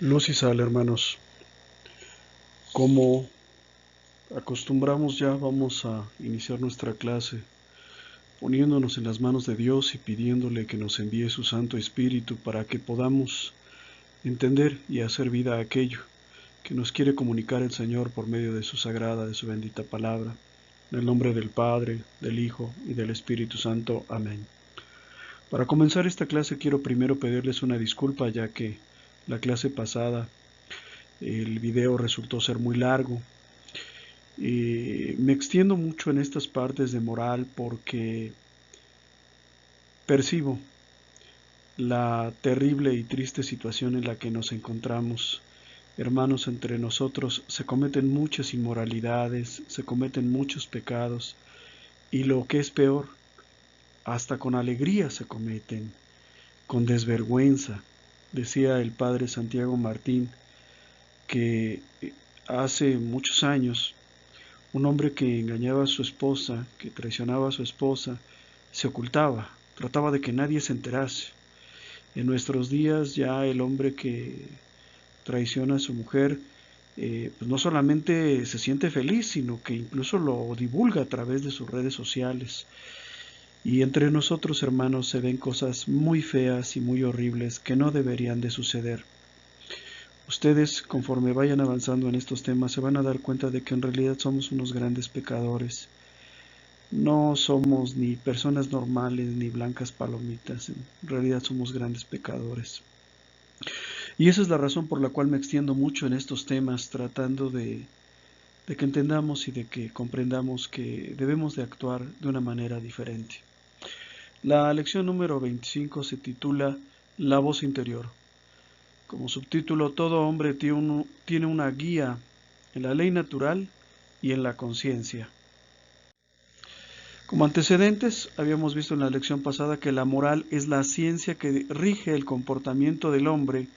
Luz y sal, hermanos. Como acostumbramos ya, vamos a iniciar nuestra clase poniéndonos en las manos de Dios y pidiéndole que nos envíe su Santo Espíritu para que podamos entender y hacer vida a aquello que nos quiere comunicar el Señor por medio de su sagrada, de su bendita palabra. En el nombre del Padre, del Hijo y del Espíritu Santo. Amén. Para comenzar esta clase quiero primero pedirles una disculpa, ya que la clase pasada el video resultó ser muy largo. Me extiendo mucho en estas partes de moral porque percibo la terrible y triste situación en la que nos encontramos. Hermanos, entre nosotros se cometen muchas inmoralidades, se cometen muchos pecados y lo que es peor, hasta con alegría se cometen, con desvergüenza. Decía el padre Santiago Martín que hace muchos años un hombre que engañaba a su esposa, que traicionaba a su esposa, se ocultaba, trataba de que nadie se enterase. En nuestros días ya el hombre que traiciona a su mujer, pues no solamente se siente feliz, sino que incluso lo divulga a través de sus redes sociales. Y entre nosotros, hermanos, se ven cosas muy feas y muy horribles que no deberían de suceder. Ustedes, conforme vayan avanzando en estos temas, se van a dar cuenta de que en realidad somos unos grandes pecadores. No somos ni personas normales ni blancas palomitas, en realidad somos grandes pecadores. Y esa es la razón por la cual me extiendo mucho en estos temas, tratando de que entendamos y de que comprendamos que debemos de actuar de una manera diferente. La lección número 25 se titula La voz interior. Como subtítulo, todo hombre tiene una guía en la ley natural y en la conciencia. Como antecedentes, habíamos visto en la lección pasada que la moral es la ciencia que rige el comportamiento del hombre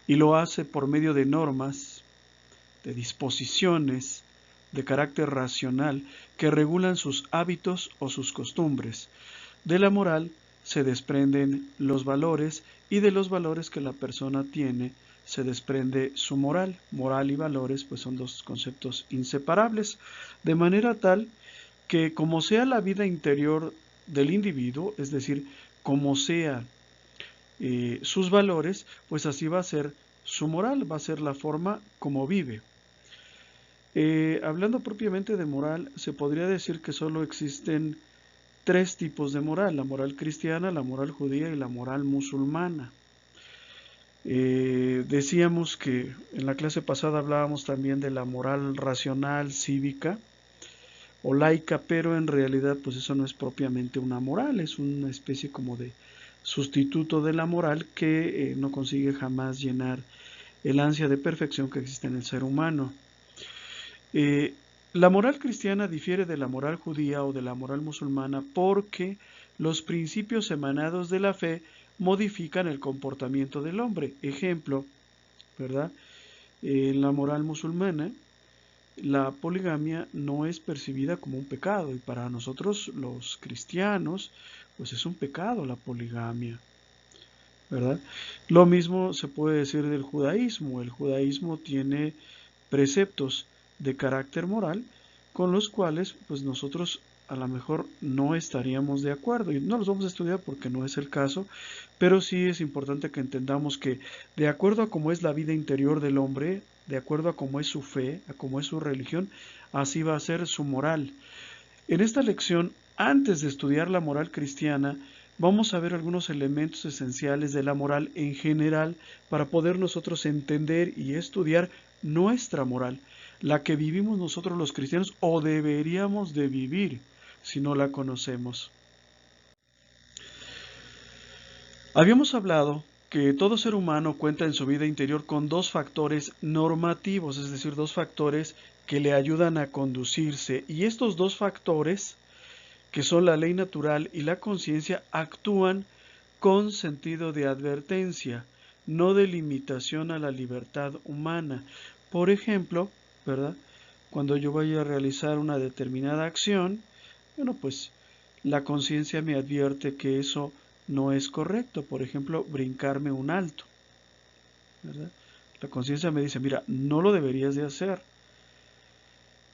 y lo hace por medio de normas, de disposiciones de carácter racional que regulan sus hábitos o sus costumbres. De la moral se desprenden los valores y de los valores que la persona tiene se desprende su moral. Moral y valores pues son dos conceptos inseparables, de manera tal que como sea la vida interior del individuo, es decir, como sea sus valores, pues así va a ser su moral, va a ser la forma como vive. Hablando propiamente de moral, se podría decir que solo existen tres tipos de moral: la moral cristiana, la moral judía y la moral musulmana. Decíamos que en la clase pasada hablábamos también de la moral racional, cívica o laica, pero en realidad pues eso no es propiamente una moral, es una especie como de sustituto de la moral que no consigue jamás llenar el ansia de perfección que existe en el ser humano. La moral cristiana difiere de la moral judía o de la moral musulmana porque los principios emanados de la fe modifican el comportamiento del hombre. Ejemplo, ¿verdad? En la moral musulmana, la poligamia no es percibida como un pecado, y para nosotros los cristianos, pues es un pecado la poligamia, ¿verdad? Lo mismo se puede decir del judaísmo. El judaísmo tiene preceptos de carácter moral con los cuales pues nosotros a lo mejor no estaríamos de acuerdo, y no los vamos a estudiar porque no es el caso, pero sí es importante que entendamos que de acuerdo a cómo es la vida interior del hombre, de acuerdo a cómo es su fe, a cómo es su religión, así va a ser su moral. En esta lección, antes de estudiar la moral cristiana, vamos a ver algunos elementos esenciales de la moral en general para poder nosotros entender y estudiar nuestra moral, la que vivimos nosotros los cristianos o deberíamos de vivir si no la conocemos. Habíamos hablado que todo ser humano cuenta en su vida interior con dos factores normativos, es decir, dos factores que le ayudan a conducirse, y estos dos factores, que son la ley natural y la conciencia, actúan con sentido de advertencia, no de limitación a la libertad humana. Por ejemplo, ¿verdad? Cuando yo vaya a realizar una determinada acción, bueno, pues la conciencia me advierte que eso no es correcto. Por ejemplo, brincarme un alto, ¿verdad? La conciencia me dice, mira, no lo deberías de hacer.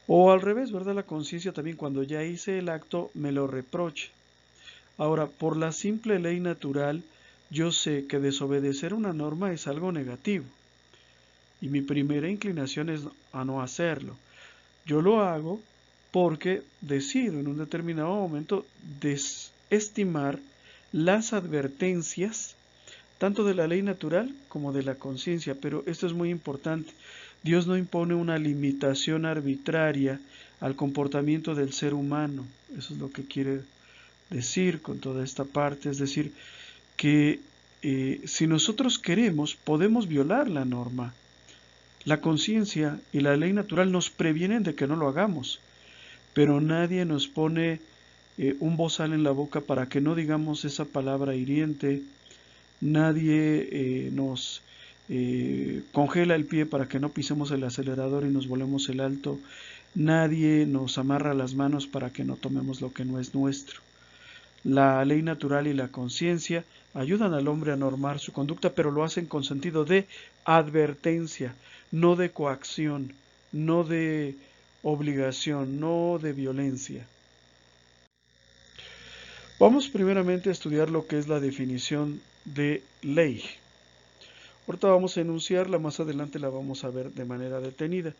O al revés, ¿verdad? La conciencia también cuando ya hice el acto me lo reprocha. Ahora, por la simple ley natural, yo sé que desobedecer una norma es algo negativo. Y mi primera inclinación es a no hacerlo. Yo lo hago porque decido en un determinado momento desestimar las advertencias tanto de la ley natural como de la conciencia, pero esto es muy importante. Dios no impone una limitación arbitraria al comportamiento del ser humano. Eso es lo que quiere decir con toda esta parte, es decir, que si nosotros queremos, podemos violar la norma. La conciencia y la ley natural nos previenen de que no lo hagamos, pero nadie nos pone un bozal en la boca para que no digamos esa palabra hiriente. Nadie nos congela el pie para que no pisemos el acelerador y nos volemos el alto. Nadie nos amarra las manos para que no tomemos lo que no es nuestro. La ley natural y la conciencia ayudan al hombre a normar su conducta, pero lo hacen con sentido de advertencia, no de coacción, no de obligación, no de violencia. Vamos primeramente a estudiar lo que es la definición de ley. Ahorita vamos a enunciarla, más adelante la vamos a ver de manera detenida.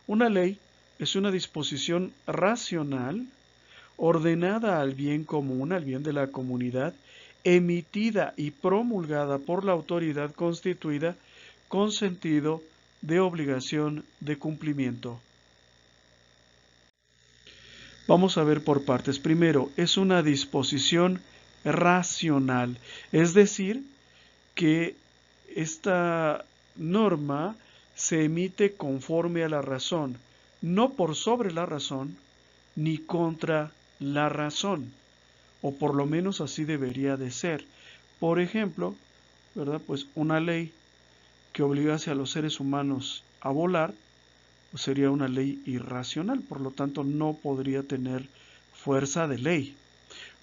Una ley es una disposición racional ordenada al bien común, al bien de la comunidad, emitida y promulgada por la autoridad constituida con sentido de obligación de cumplimiento. Vamos a ver por partes. Primero, es una disposición racional, es decir, que esta norma se emite conforme a la razón, no por sobre la razón, ni contra la razón, o por lo menos así debería de ser. Por ejemplo, ¿verdad? Pues una ley que obligase a los seres humanos a volar, pues sería una ley irracional, por lo tanto no podría tener fuerza de ley.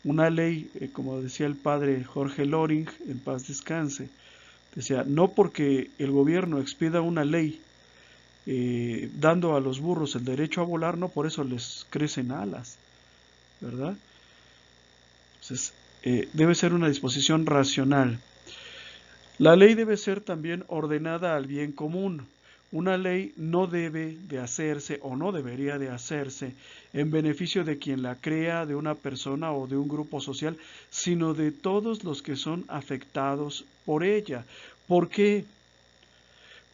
Una ley, como decía el padre Jorge Loring, en paz descanse, decía, no porque el gobierno expida una ley dando a los burros el derecho a volar, no por eso les crecen alas, ¿verdad? Entonces, debe ser una disposición racional. La ley debe ser también ordenada al bien común. Una ley no debe de hacerse o no debería de hacerse en beneficio de quien la crea, de una persona o de un grupo social, sino de todos los que son afectados por ella. ¿Por qué?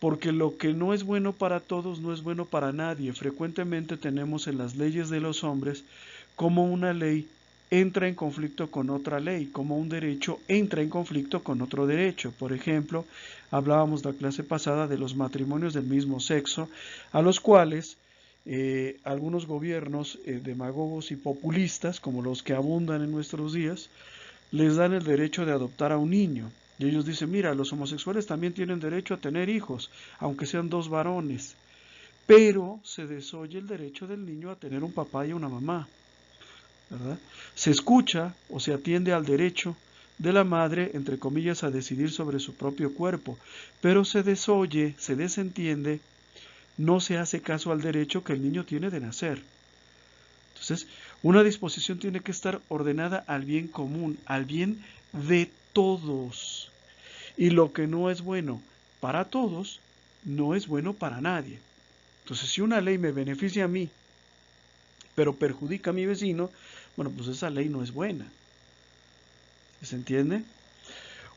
Porque lo que no es bueno para todos no es bueno para nadie. Frecuentemente tenemos en las leyes de los hombres como una ley entra en conflicto con otra ley, como un derecho entra en conflicto con otro derecho. Por ejemplo, hablábamos la clase pasada de los matrimonios del mismo sexo, a los cuales algunos gobiernos demagogos y populistas, como los que abundan en nuestros días, les dan el derecho de adoptar a un niño. Y ellos dicen, mira, los homosexuales también tienen derecho a tener hijos, aunque sean dos varones. Pero se desoye el derecho del niño a tener un papá y una mamá, ¿verdad? Se escucha o se atiende al derecho de la madre, entre comillas, a decidir sobre su propio cuerpo, pero se desoye, se desentiende, no se hace caso al derecho que el niño tiene de nacer. Entonces, una disposición tiene que estar ordenada al bien común, al bien de todos. Y lo que no es bueno para todos, no es bueno para nadie. Entonces, si una ley me beneficia a mí, pero perjudica a mi vecino, bueno, pues esa ley no es buena. ¿Se entiende?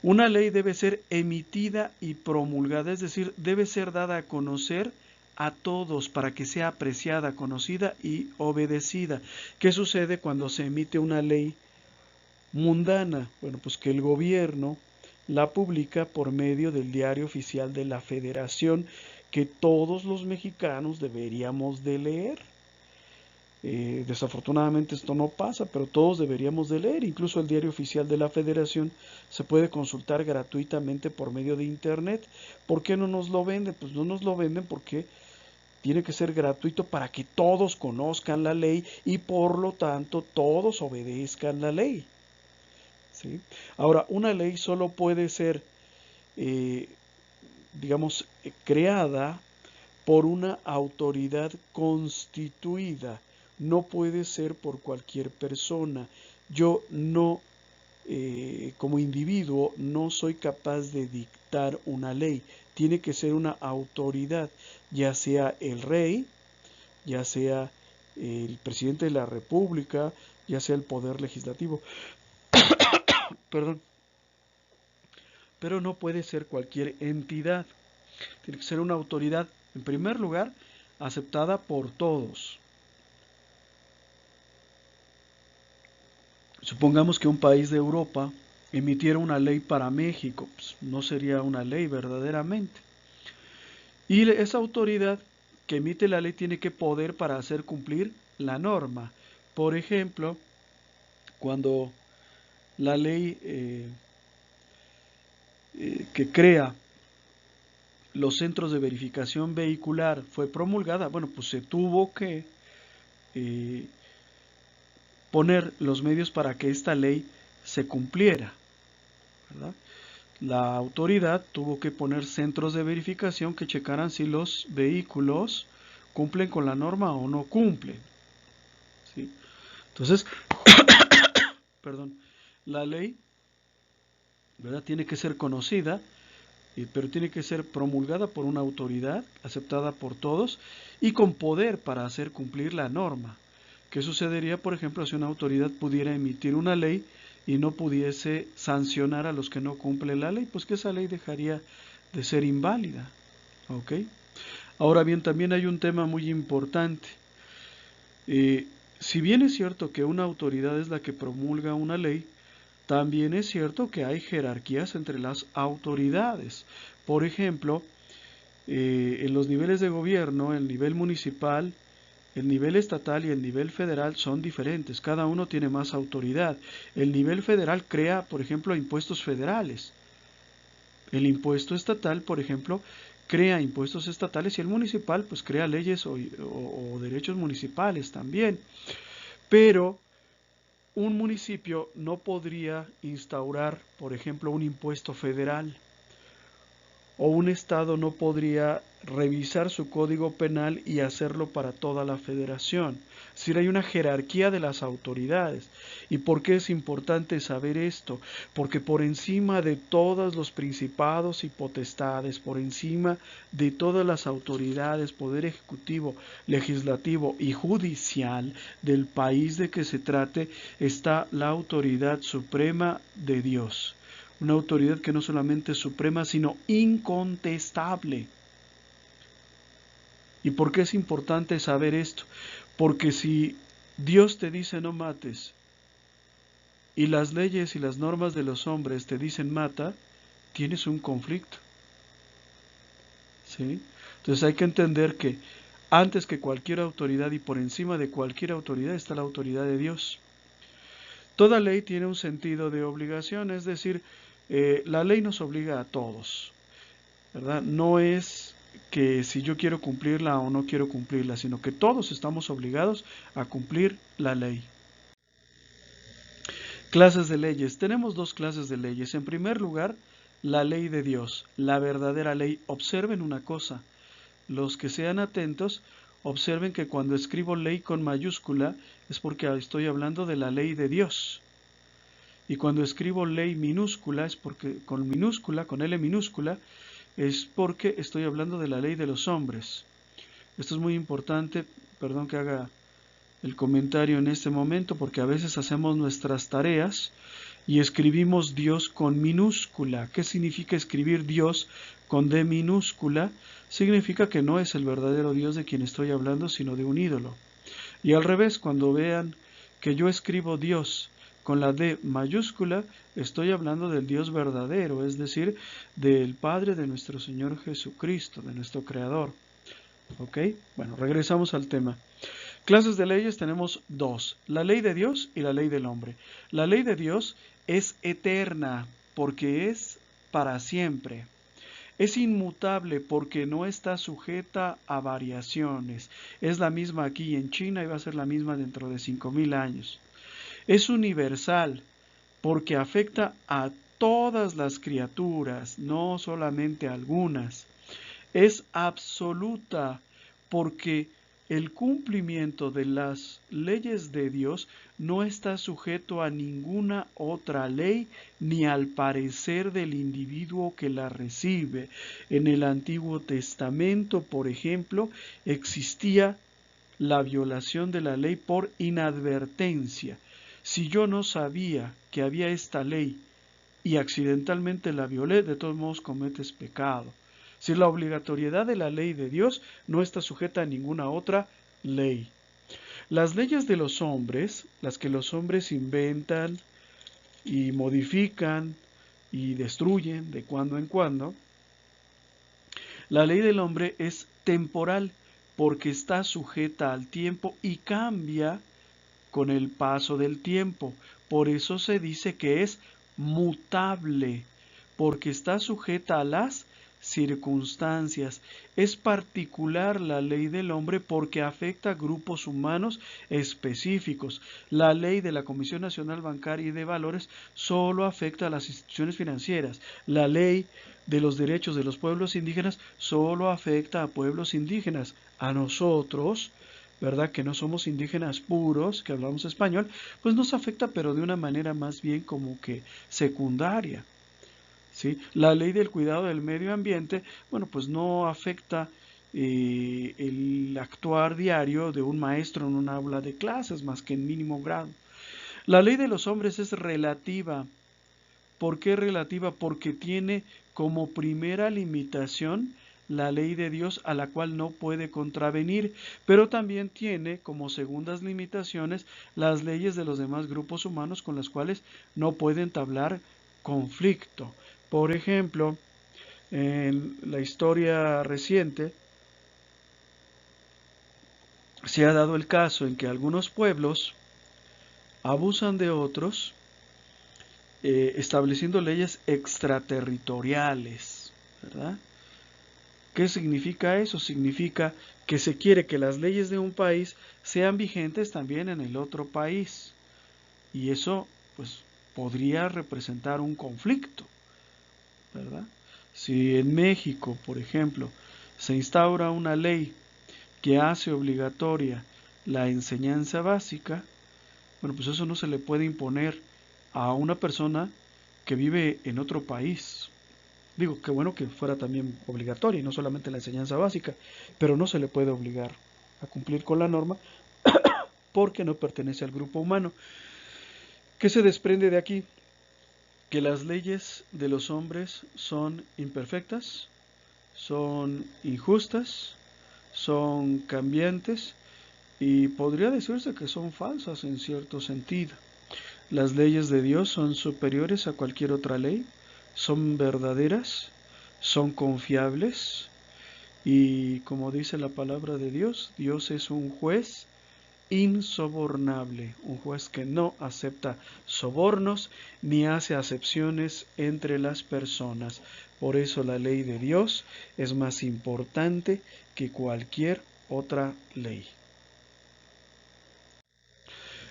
Una ley debe ser emitida y promulgada, es decir, debe ser dada a conocer a todos para que sea apreciada, conocida y obedecida. ¿Qué sucede cuando se emite una ley mundana? Bueno, pues que el gobierno la publica por medio del Diario Oficial de la Federación, que todos los mexicanos deberíamos de leer. Desafortunadamente esto no pasa, pero todos deberíamos de leer. Incluso el Diario Oficial de la Federación se puede consultar gratuitamente por medio de Internet. ¿Por qué no nos lo venden? Pues no nos lo venden porque tiene que ser gratuito para que todos conozcan la ley y por lo tanto todos obedezcan la ley. ¿Sí? Ahora, una ley solo puede ser digamos, creada por una autoridad constituida. No puede ser por cualquier persona. Yo no, como individuo, no soy capaz de dictar una ley. Tiene que ser una autoridad, ya sea el rey, ya sea el presidente de la República, ya sea el poder legislativo. Perdón. Pero no puede ser cualquier entidad. Tiene que ser una autoridad, en primer lugar, aceptada por todos. Supongamos que un país de Europa emitiera una ley para México, pues no sería una ley verdaderamente. Y esa autoridad que emite la ley tiene que poder para hacer cumplir la norma. Por ejemplo, cuando la ley que crea los centros de verificación vehicular fue promulgada, bueno, pues se tuvo que eh, poner los medios para que esta ley se cumpliera, ¿verdad? La autoridad tuvo que poner centros de verificación que checaran si los vehículos cumplen con la norma o no cumplen, ¿sí? Entonces, perdón, la ley, ¿verdad?, tiene que ser conocida, pero tiene que ser promulgada por una autoridad, aceptada por todos y con poder para hacer cumplir la norma. ¿Qué sucedería, por ejemplo, si una autoridad pudiera emitir una ley y no pudiese sancionar a los que no cumplen la ley? Pues que esa ley dejaría de ser inválida. ¿Ok? Ahora bien, también hay un tema muy importante. Si bien es cierto que una autoridad es la que promulga una ley, también es cierto que hay jerarquías entre las autoridades. Por ejemplo, en los niveles de gobierno, el nivel municipal, el nivel estatal y el nivel federal son diferentes. Cada uno tiene más autoridad. El nivel federal crea, por ejemplo, impuestos federales. El impuesto estatal, por ejemplo, crea impuestos estatales y el municipal, pues, crea leyes o derechos municipales también. Pero un municipio no podría instaurar, por ejemplo, un impuesto federal, o un estado no podría revisar su código penal y hacerlo para toda la federación. Es decir, hay una jerarquía de las autoridades. ¿Y por qué es importante saber esto? Porque por encima de todos los principados y potestades, por encima de todas las autoridades, poder ejecutivo, legislativo y judicial del país de que se trate, está la autoridad suprema de Dios. Una autoridad que no solamente es suprema, sino incontestable. ¿Y por qué es importante saber esto? Porque si Dios te dice no mates, y las leyes y las normas de los hombres te dicen mata, tienes un conflicto. ¿Sí? Entonces hay que entender que antes que cualquier autoridad y por encima de cualquier autoridad está la autoridad de Dios. Toda ley tiene un sentido de obligación, es decir, la ley nos obliga a todos, ¿verdad? No es que si yo quiero cumplirla o no quiero cumplirla, sino que todos estamos obligados a cumplir la ley. Clases de leyes. Tenemos dos clases de leyes. En primer lugar, la ley de Dios, la verdadera ley. Observen una cosa, los que sean atentos, observen que cuando escribo ley con mayúscula es porque estoy hablando de la ley de Dios. Y cuando escribo ley minúscula es porque con minúscula, con L minúscula, es porque estoy hablando de la ley de los hombres. Esto es muy importante, perdón que haga el comentario en este momento, porque a veces hacemos nuestras tareas y escribimos Dios con minúscula. ¿Qué significa escribir Dios con D minúscula? Significa que no es el verdadero Dios de quien estoy hablando, sino de un ídolo. Y al revés, cuando vean que yo escribo Dios con la D mayúscula, estoy hablando del Dios verdadero, es decir, del Padre de nuestro Señor Jesucristo, de nuestro Creador. ¿Ok? Bueno, regresamos al tema. Clases de leyes tenemos dos, la ley de Dios y la ley del hombre. La ley de Dios es eterna porque es para siempre. Es inmutable porque no está sujeta a variaciones. Es la misma aquí en China y va a ser la misma dentro de 5000 años. Es universal porque afecta a todas las criaturas, no solamente algunas. Es absoluta porque el cumplimiento de las leyes de Dios no está sujeto a ninguna otra ley ni al parecer del individuo que la recibe. En el Antiguo Testamento, por ejemplo, existía la violación de la ley por inadvertencia. Si yo no sabía que había esta ley y accidentalmente la violé, de todos modos cometes pecado. Si la obligatoriedad de la ley de Dios no está sujeta a ninguna otra ley. Las leyes de los hombres, las que los hombres inventan y modifican y destruyen de cuando en cuando, la ley del hombre es temporal porque está sujeta al tiempo y cambia con el paso del tiempo. Por eso se dice que es mutable, porque está sujeta a las circunstancias. Es particular la ley del hombre porque afecta a grupos humanos específicos. La ley de la Comisión Nacional Bancaria y de Valores solo afecta a las instituciones financieras. La ley de los derechos de los pueblos indígenas solo afecta a pueblos indígenas. A nosotros, ¿verdad? Que no somos indígenas puros, que hablamos español, pues nos afecta, pero de una manera más bien como que secundaria, ¿sí? La ley del cuidado del medio ambiente, bueno, pues no afecta el actuar diario de un maestro en un aula de clases, más que en mínimo grado. La ley de los hombres es relativa. ¿Por qué relativa? Porque tiene como primera limitación la ley de Dios a la cual no puede contravenir, pero también tiene como segundas limitaciones las leyes de los demás grupos humanos con las cuales no puede entablar conflicto. Por ejemplo, en la historia reciente se ha dado el caso en que algunos pueblos abusan de otros estableciendo leyes extraterritoriales, ¿verdad? ¿Qué significa eso? Significa que se quiere que las leyes de un país sean vigentes también en el otro país. Y eso, pues, podría representar un conflicto, ¿verdad? Si en México, por ejemplo, se instaura una ley que hace obligatoria la enseñanza básica, bueno, pues eso no se le puede imponer a una persona que vive en otro país. Digo, qué bueno que fuera también obligatoria y no solamente la enseñanza básica, pero no se le puede obligar a cumplir con la norma porque no pertenece al grupo humano. ¿Qué se desprende de aquí? Que las leyes de los hombres son imperfectas, son injustas, son cambiantes y podría decirse que son falsas en cierto sentido. Las leyes de Dios son superiores a cualquier otra ley, son verdaderas, son confiables y como dice la palabra de Dios, Dios es un juez insobornable, un juez que no acepta sobornos ni hace acepciones entre las personas. Por eso la ley de Dios es más importante que cualquier otra ley.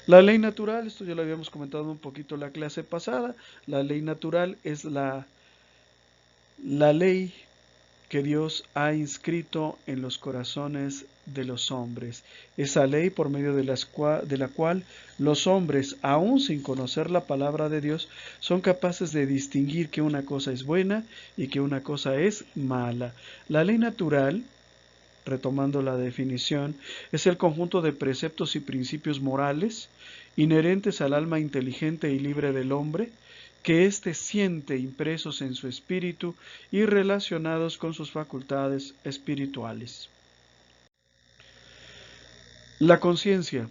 La ley natural, esto ya lo habíamos comentado un poquito en la clase pasada, la ley natural es la ley que Dios ha inscrito en los corazones de los hombres. Esa ley por medio de la cual los hombres, aún sin conocer la palabra de Dios, son capaces de distinguir que una cosa es buena y que una cosa es mala. La ley natural, retomando la definición, es el conjunto de preceptos y principios morales inherentes al alma inteligente y libre del hombre, que éste siente impresos en su espíritu y relacionados con sus facultades espirituales. La conciencia.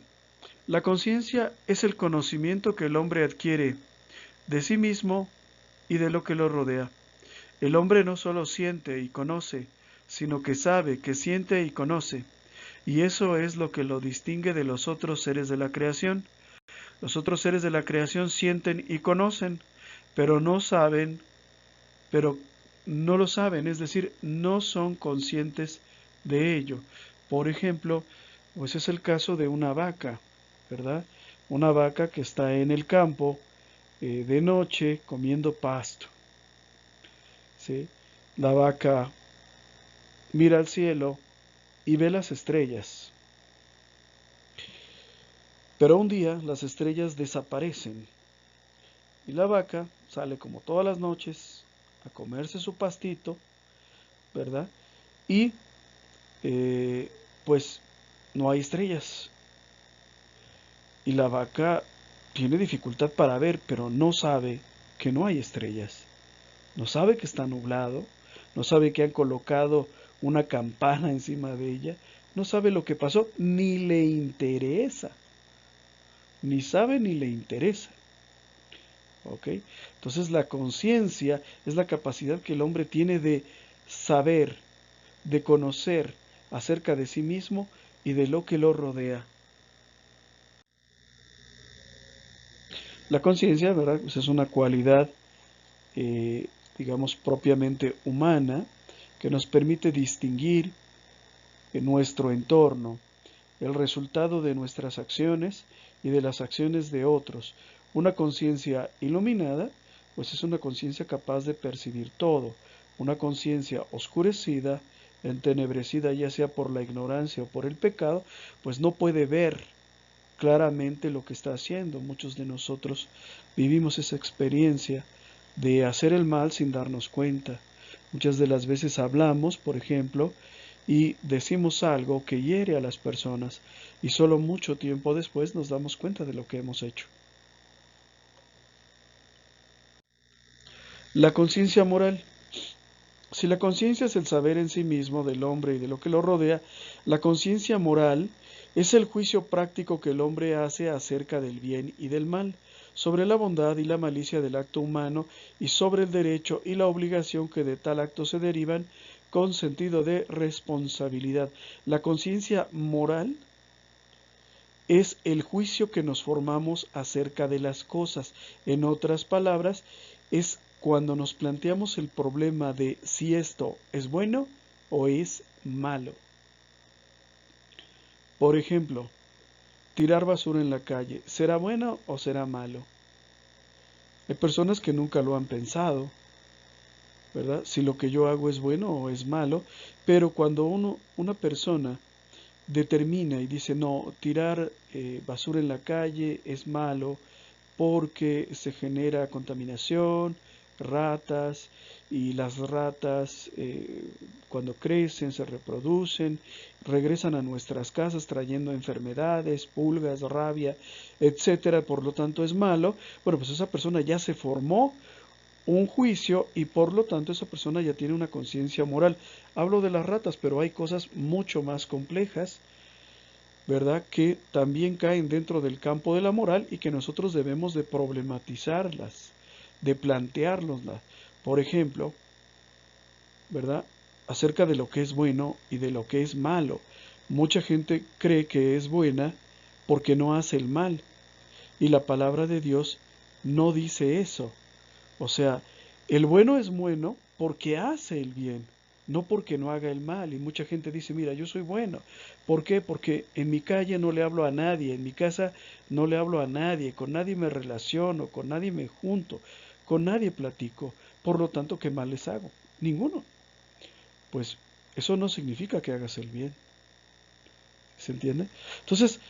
La conciencia es el conocimiento que el hombre adquiere de sí mismo y de lo que lo rodea. El hombre no solo siente y conoce, sino que sabe, que siente y conoce, y eso es lo que lo distingue de los otros seres de la creación. Los otros seres de la creación sienten y conocen, pero no saben, pero no lo saben, es decir, no son conscientes de ello. Por ejemplo, pues es el caso de una vaca, ¿verdad? Una vaca que está en el campo, de noche comiendo pasto. ¿Sí? La vaca mira al cielo y ve las estrellas. Pero un día las estrellas desaparecen y la vaca sale como todas las noches a comerse su pastito, ¿verdad? Y eh, pues no hay estrellas. Y la vaca tiene dificultad para ver, pero no sabe que no hay estrellas. No sabe que está nublado, no sabe que han colocado una campana encima de ella, no sabe lo que pasó, ni le interesa, ni sabe ni le interesa. ¿Ok? Entonces la conciencia es la capacidad que el hombre tiene de saber, de conocer acerca de sí mismo y de lo que lo rodea. La conciencia, ¿verdad? Pues es una cualidad, eh, digamos, propiamente humana que nos permite distinguir en nuestro entorno el resultado de nuestras acciones y de las acciones de otros. Una conciencia iluminada, pues es una conciencia capaz de percibir todo. Una conciencia oscurecida, entenebrecida ya sea por la ignorancia o por el pecado, pues no puede ver claramente lo que está haciendo. Muchos de nosotros vivimos esa experiencia de hacer el mal sin darnos cuenta. Muchas de las veces hablamos, por ejemplo, y decimos algo que hiere a las personas y solo mucho tiempo después nos damos cuenta de lo que hemos hecho. La conciencia moral. Si la conciencia es el saber en sí mismo del hombre y de lo que lo rodea, la conciencia moral es el juicio práctico que el hombre hace acerca del bien y del mal, sobre la bondad y la malicia del acto humano y sobre el derecho y la obligación que de tal acto se derivan con sentido de responsabilidad. La conciencia moral es el juicio que nos formamos acerca de las cosas. En otras palabras, es cuando nos planteamos el problema de si esto es bueno o es malo. Por ejemplo, tirar basura en la calle, ¿será bueno o será malo? Hay personas que nunca lo han pensado, ¿verdad? Si lo que yo hago es bueno o es malo, pero cuando una persona determina y dice, no, tirar basura en la calle es malo porque se genera contaminación, ratas, y las ratas cuando crecen, se reproducen, regresan a nuestras casas trayendo enfermedades, pulgas, rabia, etcétera, por lo tanto es malo. Bueno, pues esa persona ya se formó un juicio y por lo tanto esa persona ya tiene una conciencia moral. Hablo de las ratas, pero hay cosas mucho más complejas, ¿verdad? Que también caen dentro del campo de la moral y que nosotros debemos de problematizarlas, de planteárnoslas. Por ejemplo, ¿verdad? Acerca de lo que es bueno y de lo que es malo. Mucha gente cree que es buena porque no hace el mal y la palabra de Dios no dice eso. O sea, el bueno es bueno porque hace el bien, no porque no haga el mal. Y mucha gente dice, mira, yo soy bueno. ¿Por qué? Porque en mi calle no le hablo a nadie, en mi casa no le hablo a nadie, con nadie me relaciono, con nadie me junto, con nadie platico. Por lo tanto, ¿qué mal les hago? Ninguno. Pues eso no significa que hagas el bien. ¿Se entiende? Entonces,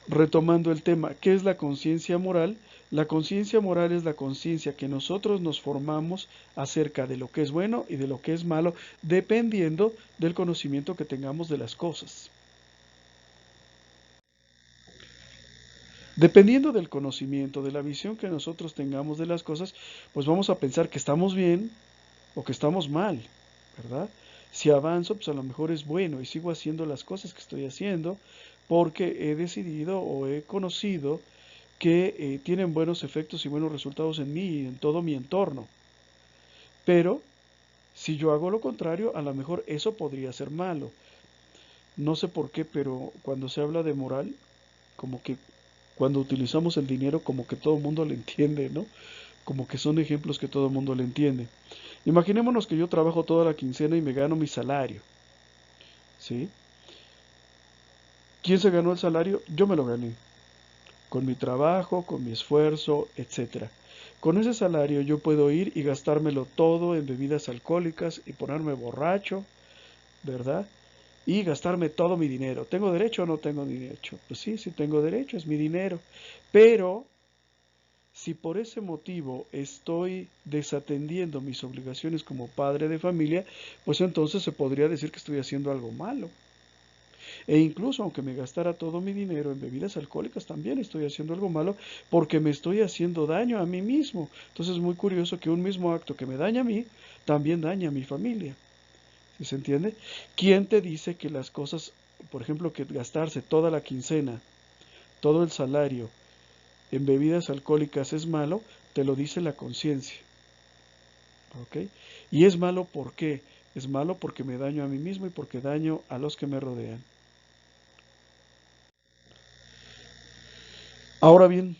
retomando el tema, ¿qué es la conciencia moral? La conciencia moral es la conciencia que nosotros nos formamos acerca de lo que es bueno y de lo que es malo, dependiendo del conocimiento que tengamos de las cosas. Dependiendo del conocimiento, de la visión que nosotros tengamos de las cosas, pues vamos a pensar que estamos bien o que estamos mal, ¿verdad? Si avanzo, pues a lo mejor es bueno y sigo haciendo las cosas que estoy haciendo porque he decidido o he conocido que tienen buenos efectos y buenos resultados en mí y en todo mi entorno. Pero si yo hago lo contrario, a lo mejor eso podría ser malo. No sé por qué, pero cuando se habla de moral, como que cuando utilizamos el dinero, como que todo el mundo le entiende, ¿no? Como que son ejemplos que todo el mundo le entiende. Imaginémonos que yo trabajo toda la quincena y me gano mi salario, ¿sí? ¿Quién se ganó el salario? Yo me lo gané. con mi trabajo, con mi esfuerzo, etcétera. Con ese salario yo puedo ir y gastármelo todo en bebidas alcohólicas y ponerme borracho, ¿verdad? Y gastarme todo mi dinero. ¿Tengo derecho o no tengo derecho? Pues sí, sí tengo derecho, es mi dinero. Pero si por ese motivo estoy desatendiendo mis obligaciones como padre de familia, pues entonces se podría decir que estoy haciendo algo malo. E incluso aunque me gastara todo mi dinero en bebidas alcohólicas, también estoy haciendo algo malo porque me estoy haciendo daño a mí mismo. Entonces es muy curioso que un mismo acto que me daña a mí, también daña a mi familia. ¿Sí se entiende? ¿Quién te dice que las cosas, por ejemplo, que gastarse toda la quincena, todo el salario en bebidas alcohólicas es malo? Te lo dice la conciencia. ¿Ok? Y es malo ¿por qué? Es malo porque me daño a mí mismo y porque daño a los que me rodean. Ahora bien,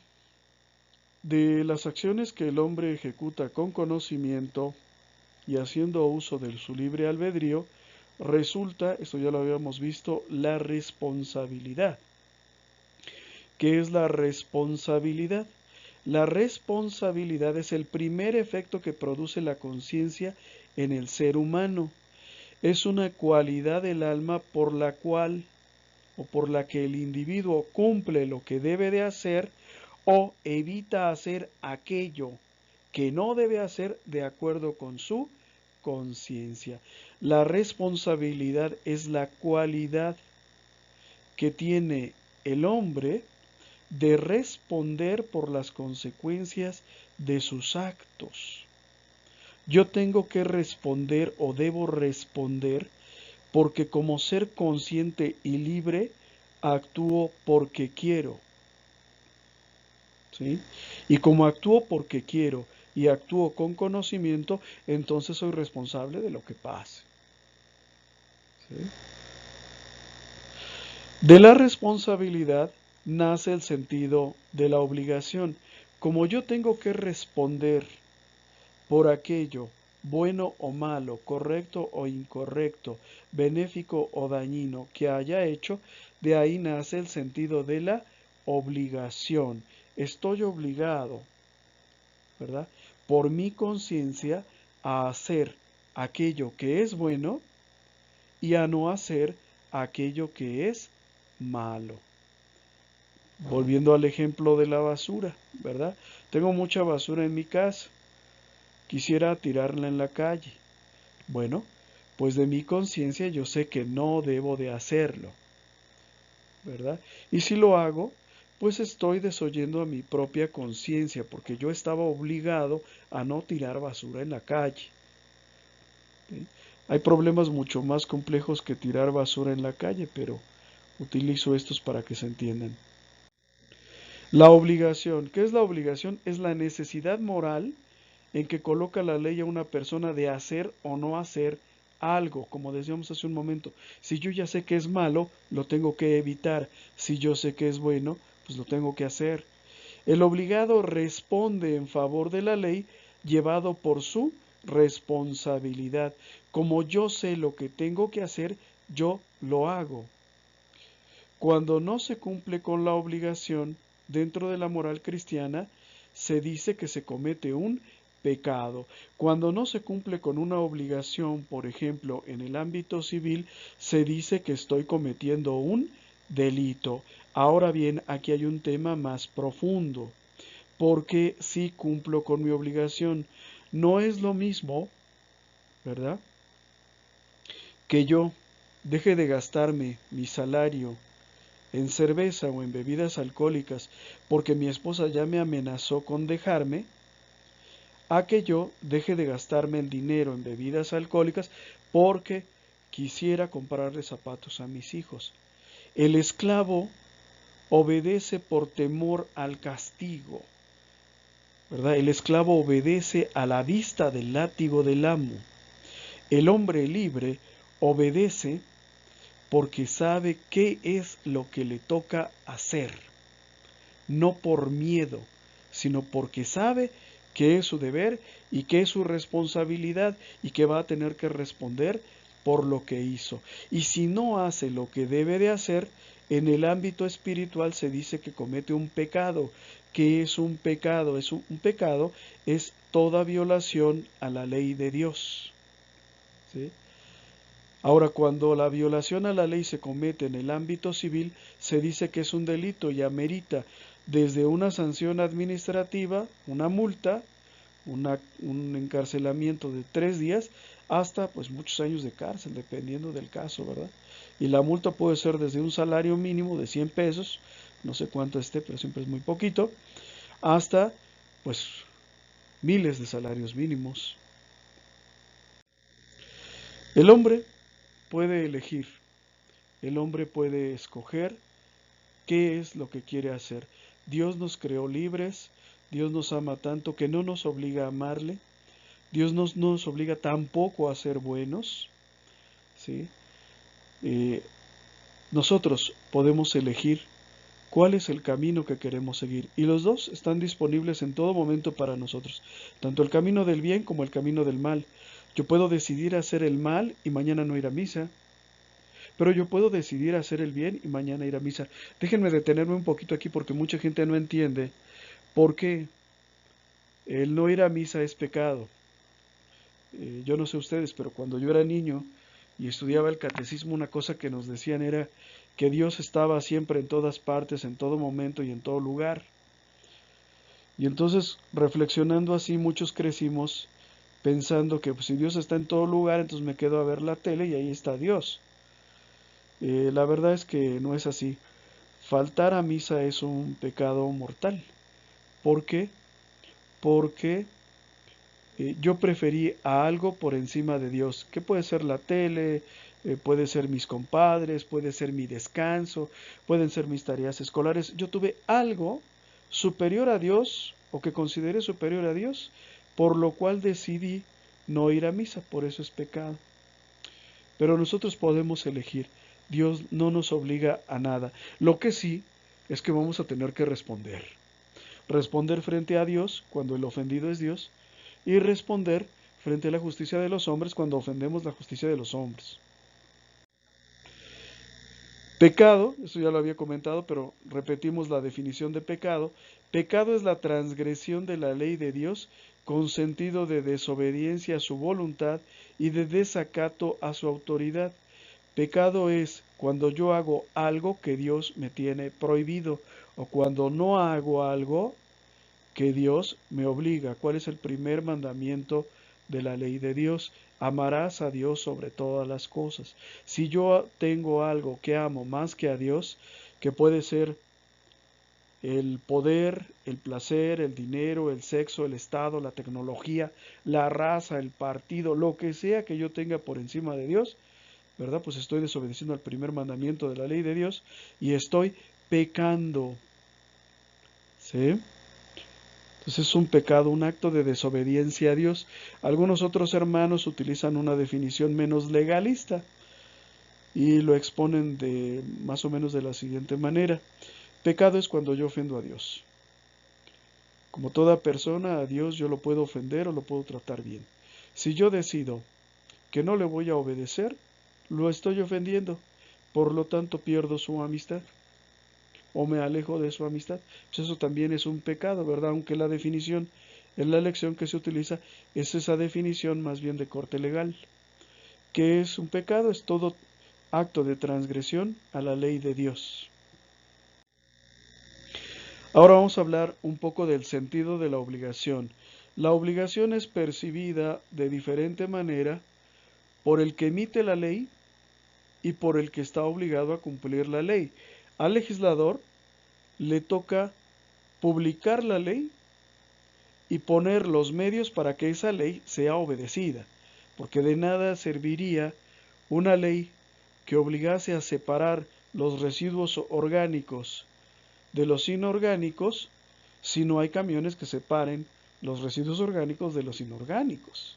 de las acciones que el hombre ejecuta con conocimiento y haciendo uso de su libre albedrío, resulta, esto ya lo habíamos visto, la responsabilidad. ¿Qué es la responsabilidad? La responsabilidad es el primer efecto que produce la conciencia en el ser humano. Es una cualidad del alma por la cual o por la que el individuo cumple lo que debe de hacer o evita hacer aquello que no debe hacer de acuerdo con su conciencia. La responsabilidad es la cualidad que tiene el hombre de responder por las consecuencias de sus actos. Yo tengo que responder o debo responder porque como ser consciente y libre actúo porque quiero. ¿Sí? Y como actúo porque quiero y actúo con conocimiento, entonces soy responsable de lo que pase. ¿Sí? De la responsabilidad nace el sentido de la obligación. Como yo tengo que responder por aquello, bueno o malo, correcto o incorrecto, benéfico o dañino que haya hecho, de ahí nace el sentido de la obligación. Estoy obligado, ¿verdad? Por mi conciencia a hacer aquello que es bueno y a no hacer aquello que es malo. Volviendo al ejemplo de la basura, ¿verdad? Tengo mucha basura en mi casa, quisiera tirarla en la calle. Bueno, pues de mi conciencia yo sé que no debo de hacerlo, ¿verdad? Y si lo hago, pues estoy desoyendo a mi propia conciencia, porque yo estaba obligado a no tirar basura en la calle. ¿Sí? Hay problemas mucho más complejos que tirar basura en la calle, pero utilizo estos para que se entiendan. La obligación. ¿Qué es la obligación? Es la necesidad moral en que coloca la ley a una persona de hacer o no hacer algo, como decíamos hace un momento. Si yo ya sé que es malo, lo tengo que evitar. Si yo sé que es bueno, pues lo tengo que hacer. El obligado responde en favor de la ley llevado por su responsabilidad. Como yo sé lo que tengo que hacer, yo lo hago. Cuando no se cumple con la obligación dentro de la moral cristiana, se dice que se comete un pecado. Cuando no se cumple con una obligación, por ejemplo, en el ámbito civil, se dice que estoy cometiendo un delito. Ahora bien, aquí hay un tema más profundo, porque si cumplo con mi obligación, no es lo mismo, ¿verdad? Que yo deje de gastarme mi salario en cerveza o en bebidas alcohólicas porque mi esposa ya me amenazó con dejarme, a que yo deje de gastarme el dinero en bebidas alcohólicas porque quisiera comprarle zapatos a mis hijos. El esclavo obedece por temor al castigo, ¿verdad? El esclavo obedece a la vista del látigo del amo. El hombre libre obedece porque sabe qué es lo que le toca hacer, no por miedo, sino porque sabe que es su deber y que es su responsabilidad y que va a tener que responder por lo que hizo. Y si no hace lo que debe de hacer, En el ámbito espiritual se dice que comete un pecado. ¿Qué es un pecado? Un pecado es toda violación a la ley de Dios. ¿Sí? Ahora, cuando la violación a la ley se comete en el ámbito civil, se dice que es un delito y amerita desde una sanción administrativa, una multa, un encarcelamiento de 3 días, hasta pues muchos años de cárcel, dependiendo del caso, ¿verdad? Y la multa puede ser desde un salario mínimo de 100 pesos, no sé cuánto esté, pero siempre es muy poquito, hasta pues miles de salarios mínimos. El hombre puede elegir, el hombre puede escoger qué es lo que quiere hacer. Dios nos creó libres, Dios nos ama tanto que no nos obliga a amarle, Dios no nos obliga tampoco a ser buenos, ¿sí? Eh, Nosotros podemos elegir cuál es el camino que queremos seguir y los dos están disponibles en todo momento para nosotros, tanto el camino del bien como el camino del mal. Yo puedo decidir hacer el mal y mañana no ir a misa, pero yo puedo decidir hacer el bien y mañana ir a misa. Déjenme detenerme un poquito aquí porque mucha gente no entiende por qué el no ir a misa es pecado. Yo no sé ustedes, pero cuando yo era niño y estudiaba el catecismo, una cosa que nos decían era que Dios estaba siempre en todas partes, en todo momento y en todo lugar. Y entonces, reflexionando así, muchos crecimos pensando que pues, si Dios está en todo lugar, entonces me quedo a ver la tele y ahí está Dios. La verdad es que no es así. Faltar a misa es un pecado mortal. ¿Por qué? Porque yo preferí a algo por encima de Dios, que puede ser la tele, puede ser mis compadres, puede ser mi descanso, pueden ser mis tareas escolares. Yo tuve algo superior a Dios o que consideré superior a Dios, por lo cual decidí no ir a misa, por eso es pecado. Pero nosotros podemos elegir, Dios no nos obliga a nada. Lo que sí es que vamos a tener que responder. Responder frente a Dios cuando el ofendido es Dios y responder frente a la justicia de los hombres cuando ofendemos la justicia de los hombres. Pecado, eso ya lo había comentado, pero repetimos la definición de pecado. Pecado es la transgresión de la ley de Dios con sentido de desobediencia a su voluntad y de desacato a su autoridad. Pecado es cuando yo hago algo que Dios me tiene prohibido o cuando no hago algo que Dios me obliga. ¿Cuál es el primer mandamiento de la ley de Dios? Amarás a Dios sobre todas las cosas. Si yo tengo algo que amo más que a Dios, que puede ser el poder, el placer, el dinero, el sexo, el estado, la tecnología, la raza, el partido, lo que sea que yo tenga por encima de Dios, ¿verdad? Pues estoy desobedeciendo al primer mandamiento de la ley de Dios y estoy pecando. ¿Sí? Entonces es un pecado, un acto de desobediencia a Dios. Algunos otros hermanos utilizan una definición menos legalista y lo exponen de más o menos de la siguiente manera. Pecado es cuando yo ofendo a Dios. Como toda persona, a Dios yo lo puedo ofender o lo puedo tratar bien. Si yo decido que no le voy a obedecer, lo estoy ofendiendo. Por lo tanto, pierdo su amistad o me alejo de su amistad. Pues eso también es un pecado, ¿verdad? Aunque la definición en la lección que se utiliza es esa definición más bien de corte legal. ¿Qué es un pecado? Es todo acto de transgresión a la ley de Dios. Ahora vamos a hablar un poco del sentido de la obligación. La obligación es percibida de diferente manera por el que emite la ley y por el que está obligado a cumplir la ley. Al legislador le toca publicar la ley y poner los medios para que esa ley sea obedecida, porque de nada serviría una ley que obligase a separar los residuos orgánicos de los inorgánicos si no hay camiones que separen los residuos orgánicos de los inorgánicos,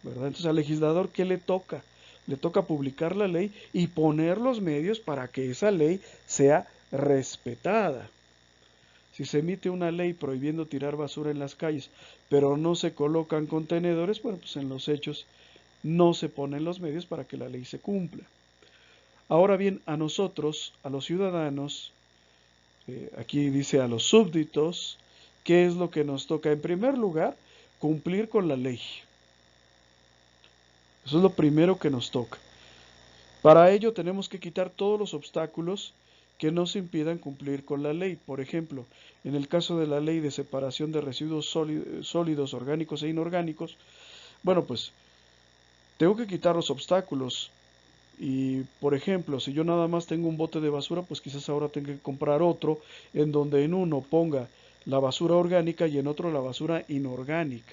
¿verdad? Entonces al legislador, ¿qué le toca? Le toca publicar la ley y poner los medios para que esa ley sea respetada. Si se emite una ley prohibiendo tirar basura en las calles, pero no se colocan contenedores, bueno, pues en los hechos no se ponen los medios para que la ley se cumpla. Ahora bien, a nosotros, a los ciudadanos, aquí dice a los súbditos, ¿qué es lo que nos toca? En primer lugar, cumplir con la ley. Eso es lo primero que nos toca. Para ello tenemos que quitar todos los obstáculos que nos impidan cumplir con la ley. Por ejemplo, en el caso de la ley de separación de residuos sólidos, orgánicos e inorgánicos, bueno, pues tengo que quitar los obstáculos. Y, por ejemplo, si yo nada más tengo un bote de basura, pues quizás ahora tenga que comprar otro en donde en uno ponga la basura orgánica y en otro la basura inorgánica.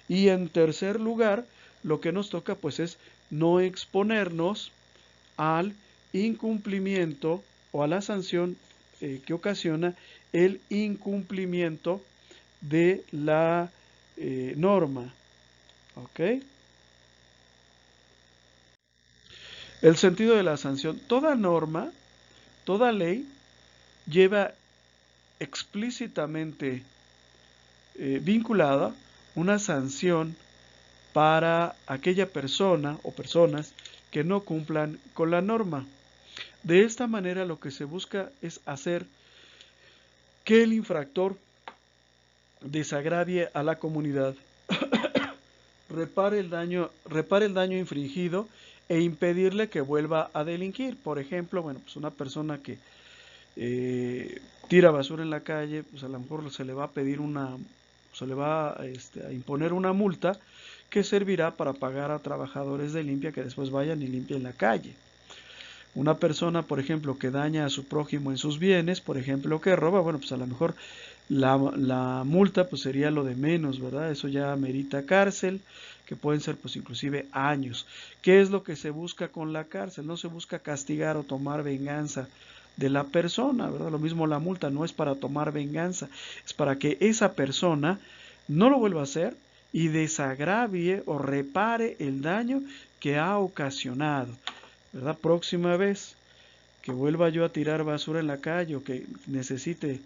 Y en tercer lugar, lo que nos toca pues es no exponernos al incumplimiento o a la sanción que ocasiona el incumplimiento de la norma. ¿Ok? El sentido de la sanción. Toda norma, toda ley lleva explícitamente vinculada una sanción para aquella persona o personas que no cumplan con la norma. De esta manera lo que se busca es hacer que el infractor desagravie a la comunidad, repare el daño infringido e impedirle que vuelva a delinquir. Por ejemplo, bueno, pues una persona que tira basura en la calle, pues a lo mejor se le va a pedir se le va a imponer una multa que servirá para pagar a trabajadores de limpia que después vayan y limpien la calle. Una persona, por ejemplo, que daña a su prójimo en sus bienes, por ejemplo, que roba, bueno, pues a lo mejor la multa pues sería lo de menos, ¿verdad? Eso ya merita cárcel, que pueden ser pues inclusive años. ¿Qué es lo que se busca con la cárcel? No se busca castigar o tomar venganza de la persona, ¿verdad? Lo mismo la multa no es para tomar venganza, es para que esa persona no lo vuelva a hacer y desagravie o repare el daño que ha ocasionado, ¿verdad? Próxima vez que vuelva yo a tirar basura en la calle o que necesite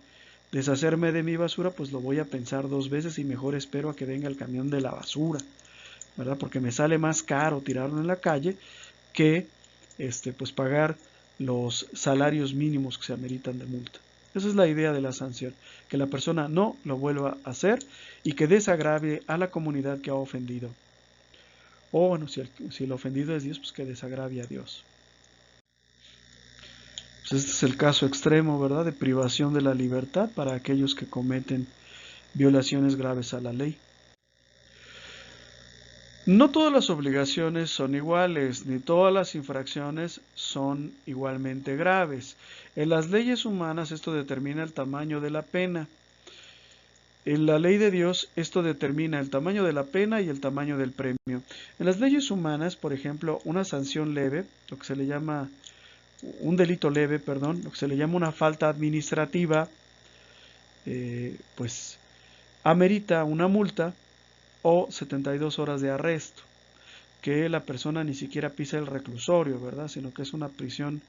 deshacerme de mi basura, pues lo voy a pensar dos veces y mejor espero a que venga el camión de la basura, ¿verdad? Porque me sale más caro tirarlo en la calle que pues pagar los salarios mínimos que se ameritan de multa. Esa es la idea de la sanción, que la persona no lo vuelva a hacer y que desagravie a la comunidad que ha ofendido. O bueno, si el ofendido es Dios, pues que desagravie a Dios. Pues este es el caso extremo, ¿verdad?, de privación de la libertad para aquellos que cometen violaciones graves a la ley. No todas las obligaciones son iguales, ni todas las infracciones son igualmente graves. En las leyes humanas esto determina el tamaño de la pena. En la ley de Dios esto determina el tamaño de la pena y el tamaño del premio. En las leyes humanas, por ejemplo, una sanción leve, lo que se le llama un delito leve, perdón, lo que se le llama una falta administrativa, pues amerita una multa o 72 horas de arresto, que la persona ni siquiera pisa el reclusorio, ¿verdad? Sino que es una prisión,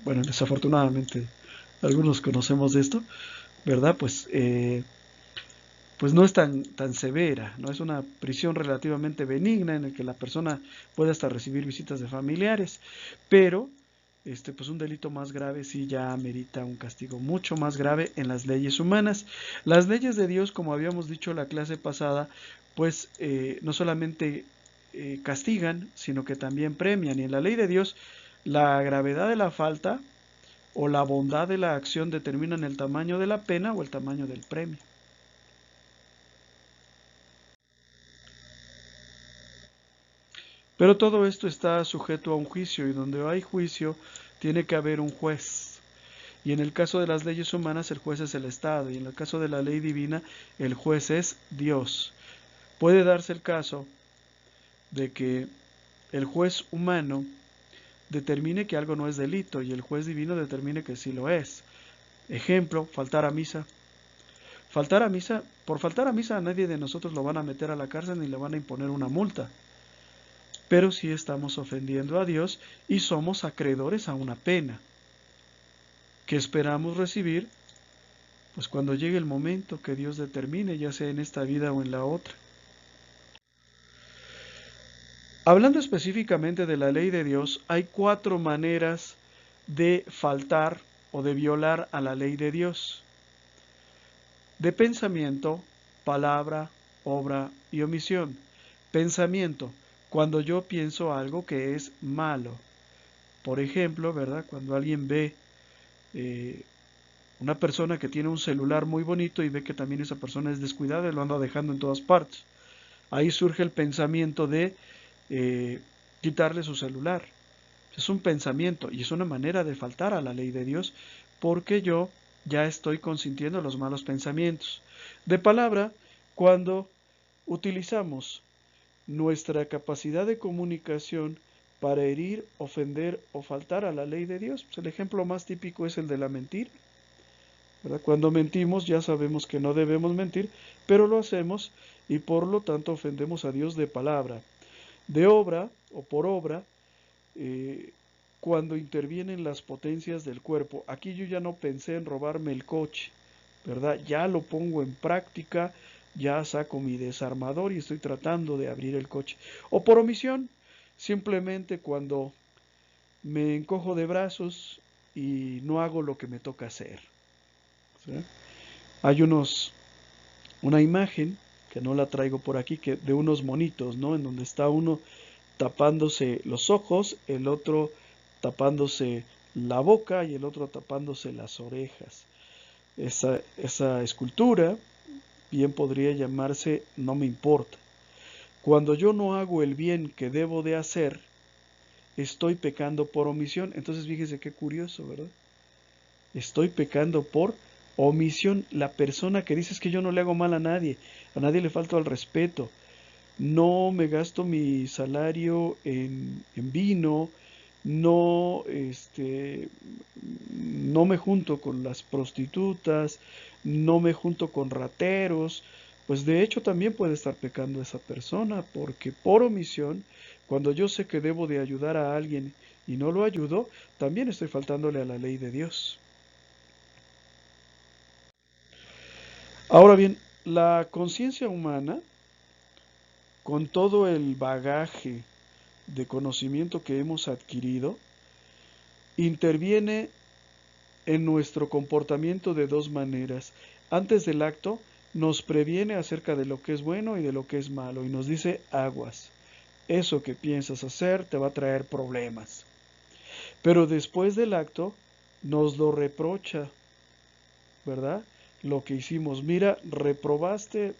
bueno, desafortunadamente algunos conocemos de esto, ¿verdad? Pues no es tan severa, ¿no? Es una prisión relativamente benigna en la que la persona puede hasta recibir visitas de familiares, pero pues un delito más grave sí ya amerita un castigo mucho más grave en las leyes humanas. Las leyes de Dios, como habíamos dicho en la clase pasada, pues no solamente castigan, sino que también premian. Y en la ley de Dios, la gravedad de la falta o la bondad de la acción determinan el tamaño de la pena o el tamaño del premio. Pero todo esto está sujeto a un juicio y donde hay juicio tiene que haber un juez. Y en el caso de las leyes humanas el juez es el Estado y en el caso de la ley divina el juez es Dios. Puede darse el caso de que el juez humano determine que algo no es delito y el juez divino determine que sí lo es. Ejemplo, faltar a misa. Por faltar a misa a nadie de nosotros lo van a meter a la cárcel ni le van a imponer una multa. Pero sí estamos ofendiendo a Dios y somos acreedores a una pena que esperamos recibir pues cuando llegue el momento que Dios determine, ya sea en esta vida o en la otra. Hablando específicamente de la ley de Dios, hay 4 maneras de faltar o de violar a la ley de Dios: de pensamiento, palabra, obra y omisión. Pensamiento: cuando yo pienso algo que es malo. Por ejemplo, ¿verdad? Cuando alguien ve eh, una persona que tiene un celular muy bonito y ve que también esa persona es descuidada y lo anda dejando en todas partes. Ahí surge el pensamiento de eh, quitarle su celular. Es un pensamiento y es una manera de faltar a la ley de Dios, porque yo ya estoy consintiendo los malos pensamientos. De palabra: cuando utilizamos nuestra capacidad de comunicación para herir, ofender o faltar a la ley de Dios. Pues el ejemplo más típico es el de la mentira, ¿verdad? Cuando mentimos ya sabemos que no debemos mentir, pero lo hacemos y por lo tanto ofendemos a Dios de palabra. De obra o por obra, eh, cuando intervienen las potencias del cuerpo. Aquí yo ya no pensé en robarme el coche, ¿verdad? Ya lo pongo en práctica, ya saco mi desarmador y estoy tratando de abrir el coche. O por omisión, simplemente cuando me encojo de brazos y no hago lo que me toca hacer, ¿sí? Hay una imagen, que no la traigo por aquí, que de unos monitos, ¿no? En donde está uno tapándose los ojos, el otro tapándose la boca y el otro tapándose las orejas. Esa escultura bien podría llamarse "no me importa". Cuando yo no hago el bien que debo de hacer, estoy pecando por omisión. Entonces fíjese qué curioso, ¿verdad? Estoy pecando por omisión. La persona que dice: es que yo no le hago mal a nadie le falto al respeto, no me gasto mi salario en vino, no, no me junto con las prostitutas, no me junto con rateros. Pues de hecho también puede estar pecando esa persona, porque por omisión, cuando yo sé que debo de ayudar a alguien y no lo ayudo, también estoy faltándole a la ley de Dios. Ahora bien, la conciencia humana, con todo el bagaje de conocimiento que hemos adquirido, interviene en nuestro comportamiento de 2 maneras. Antes del acto, nos previene acerca de lo que es bueno y de lo que es malo, y nos dice: aguas, eso que piensas hacer te va a traer problemas. Pero después del acto, nos lo reprocha, ¿verdad? Lo que hicimos: mira, reprobaste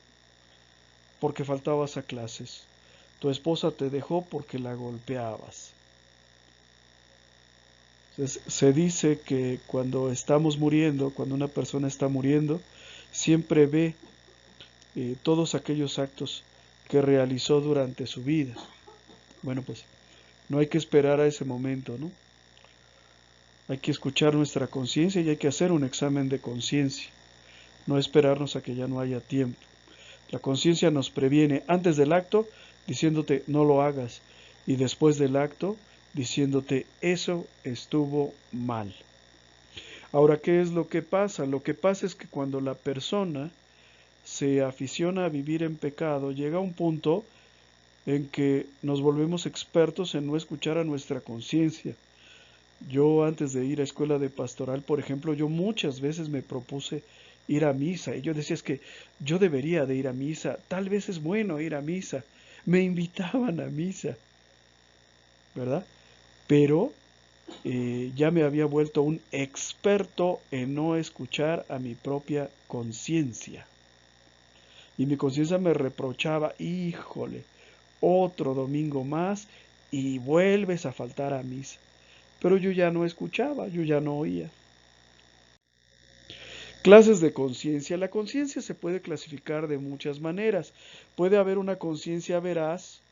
porque faltabas a clases, tu esposa te dejó porque la golpeabas. Entonces, se dice que cuando estamos muriendo, cuando una persona está muriendo, siempre ve todos aquellos actos que realizó durante su vida. Bueno, pues no hay que esperar a ese momento, ¿no? Hay que escuchar nuestra conciencia y hay que hacer un examen de conciencia, no esperarnos a que ya no haya tiempo. La conciencia nos previene antes del acto diciéndote: no lo hagas, y después del acto diciéndote: eso estuvo mal. Ahora, ¿qué es lo que pasa? Lo que pasa es que cuando la persona se aficiona a vivir en pecado, llega a un punto en que nos volvemos expertos en no escuchar a nuestra conciencia. Yo, antes de ir a escuela de pastoral, por ejemplo, yo muchas veces me propuse ir a misa y yo decía: es que yo debería de ir a misa, tal vez es bueno ir a misa. Me invitaban a misa, ¿verdad? Pero ya me había vuelto un experto en no escuchar a mi propia conciencia. Y mi conciencia me reprochaba: híjole, otro domingo más y vuelves a faltar a misa. Pero yo ya no escuchaba, yo ya no oía. Clases de conciencia. La conciencia se puede clasificar de muchas maneras. Puede haber una conciencia veraz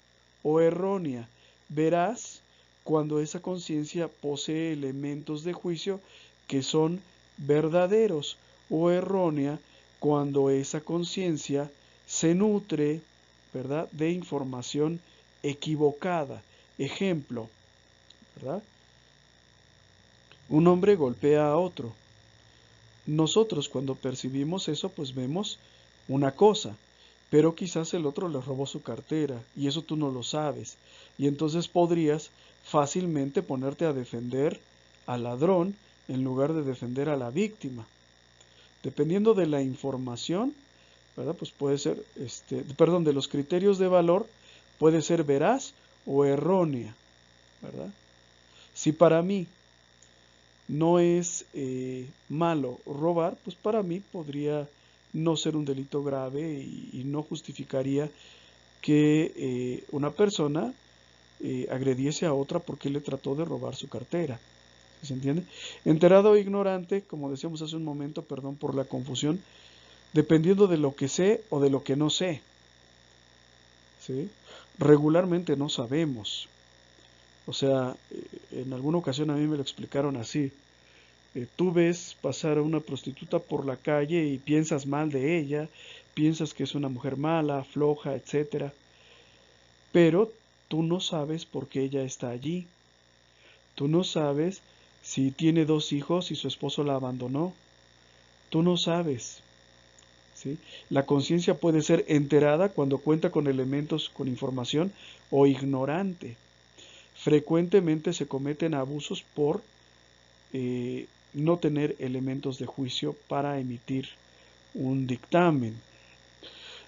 o errónea. Veraz, cuando esa conciencia posee elementos de juicio que son verdaderos, o errónea, cuando esa conciencia se nutre, ¿verdad?, de información equivocada. Ejemplo, ¿verdad? Un hombre golpea a otro. Nosotros, cuando percibimos eso, pues vemos una cosa, pero quizás el otro le robó su cartera y eso tú no lo sabes. Y entonces podrías fácilmente ponerte a defender al ladrón en lugar de defender a la víctima. Dependiendo de la información, ¿verdad? Pues puede ser, perdón, de los criterios de valor, puede ser veraz o errónea, ¿verdad? Si para mí no es malo robar, pues para mí podría no ser un delito grave y no justificaría que una persona agrediese a otra porque le trató de robar su cartera. ¿Se entiende? Enterado o ignorante, como decíamos hace un momento, perdón por la confusión, dependiendo de lo que sé o de lo que no sé. ¿Sí? Regularmente no sabemos. O sea, en alguna ocasión a mí me lo explicaron así. Tú ves pasar a una prostituta por la calle y piensas mal de ella, piensas que es una mujer mala, floja, etcétera, pero tú no sabes por qué ella está allí. Tú no sabes si tiene 2 hijos y su esposo la abandonó. Tú no sabes. ¿Sí? La conciencia puede ser enterada cuando cuenta con elementos, con información, o ignorante. Frecuentemente se cometen abusos por no tener elementos de juicio para emitir un dictamen.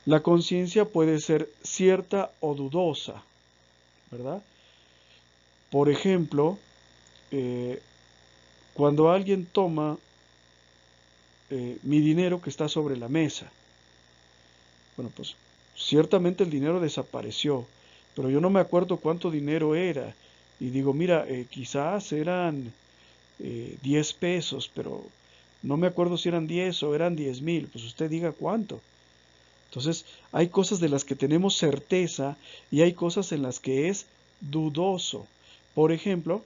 La conciencia puede ser cierta o dudosa, ¿verdad? Por ejemplo, eh, cuando alguien toma mi dinero que está sobre la mesa, bueno, pues ciertamente el dinero desapareció, pero yo no me acuerdo cuánto dinero era. Y digo, mira, quizás eran 10 pesos, pero no me acuerdo si eran 10 o eran 10,000. Pues usted diga cuánto. Entonces, hay cosas de las que tenemos certeza y hay cosas en las que es dudoso. Por ejemplo,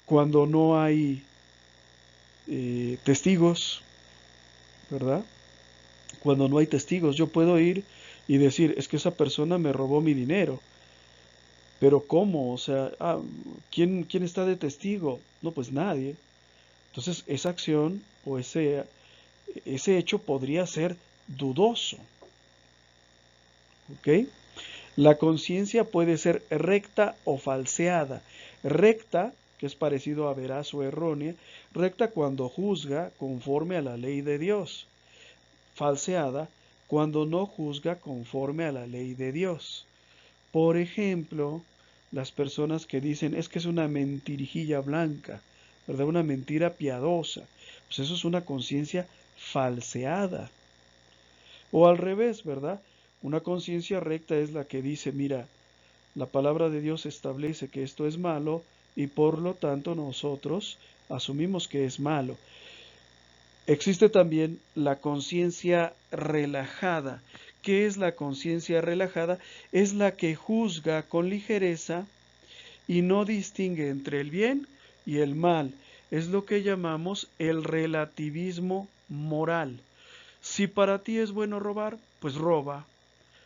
cuando no hay testigos, ¿verdad? Cuando no hay testigos, yo puedo ir y decir, es que esa persona me robó mi dinero. Pero ¿cómo? O sea, ¿quién está de testigo? No, pues nadie. Entonces, esa acción o ese hecho podría ser dudoso. ¿Ok? La conciencia puede ser recta o falseada. Recta, que es parecido a veraz o errónea, recta cuando juzga conforme a la ley de Dios. Falseada cuando no juzga conforme a la ley de Dios. Por ejemplo, las personas que dicen es que es una mentirijilla blanca, ¿verdad? Una mentira piadosa. Pues eso es una conciencia falseada. O al revés, ¿verdad? Una conciencia recta es la que dice, mira, la palabra de Dios establece que esto es malo y por lo tanto nosotros asumimos que es malo. Existe también la conciencia relajada. ¿Qué es la conciencia relajada? Es la que juzga con ligereza y no distingue entre el bien y el mal. Es lo que llamamos el relativismo moral. Si para ti es bueno robar, pues roba.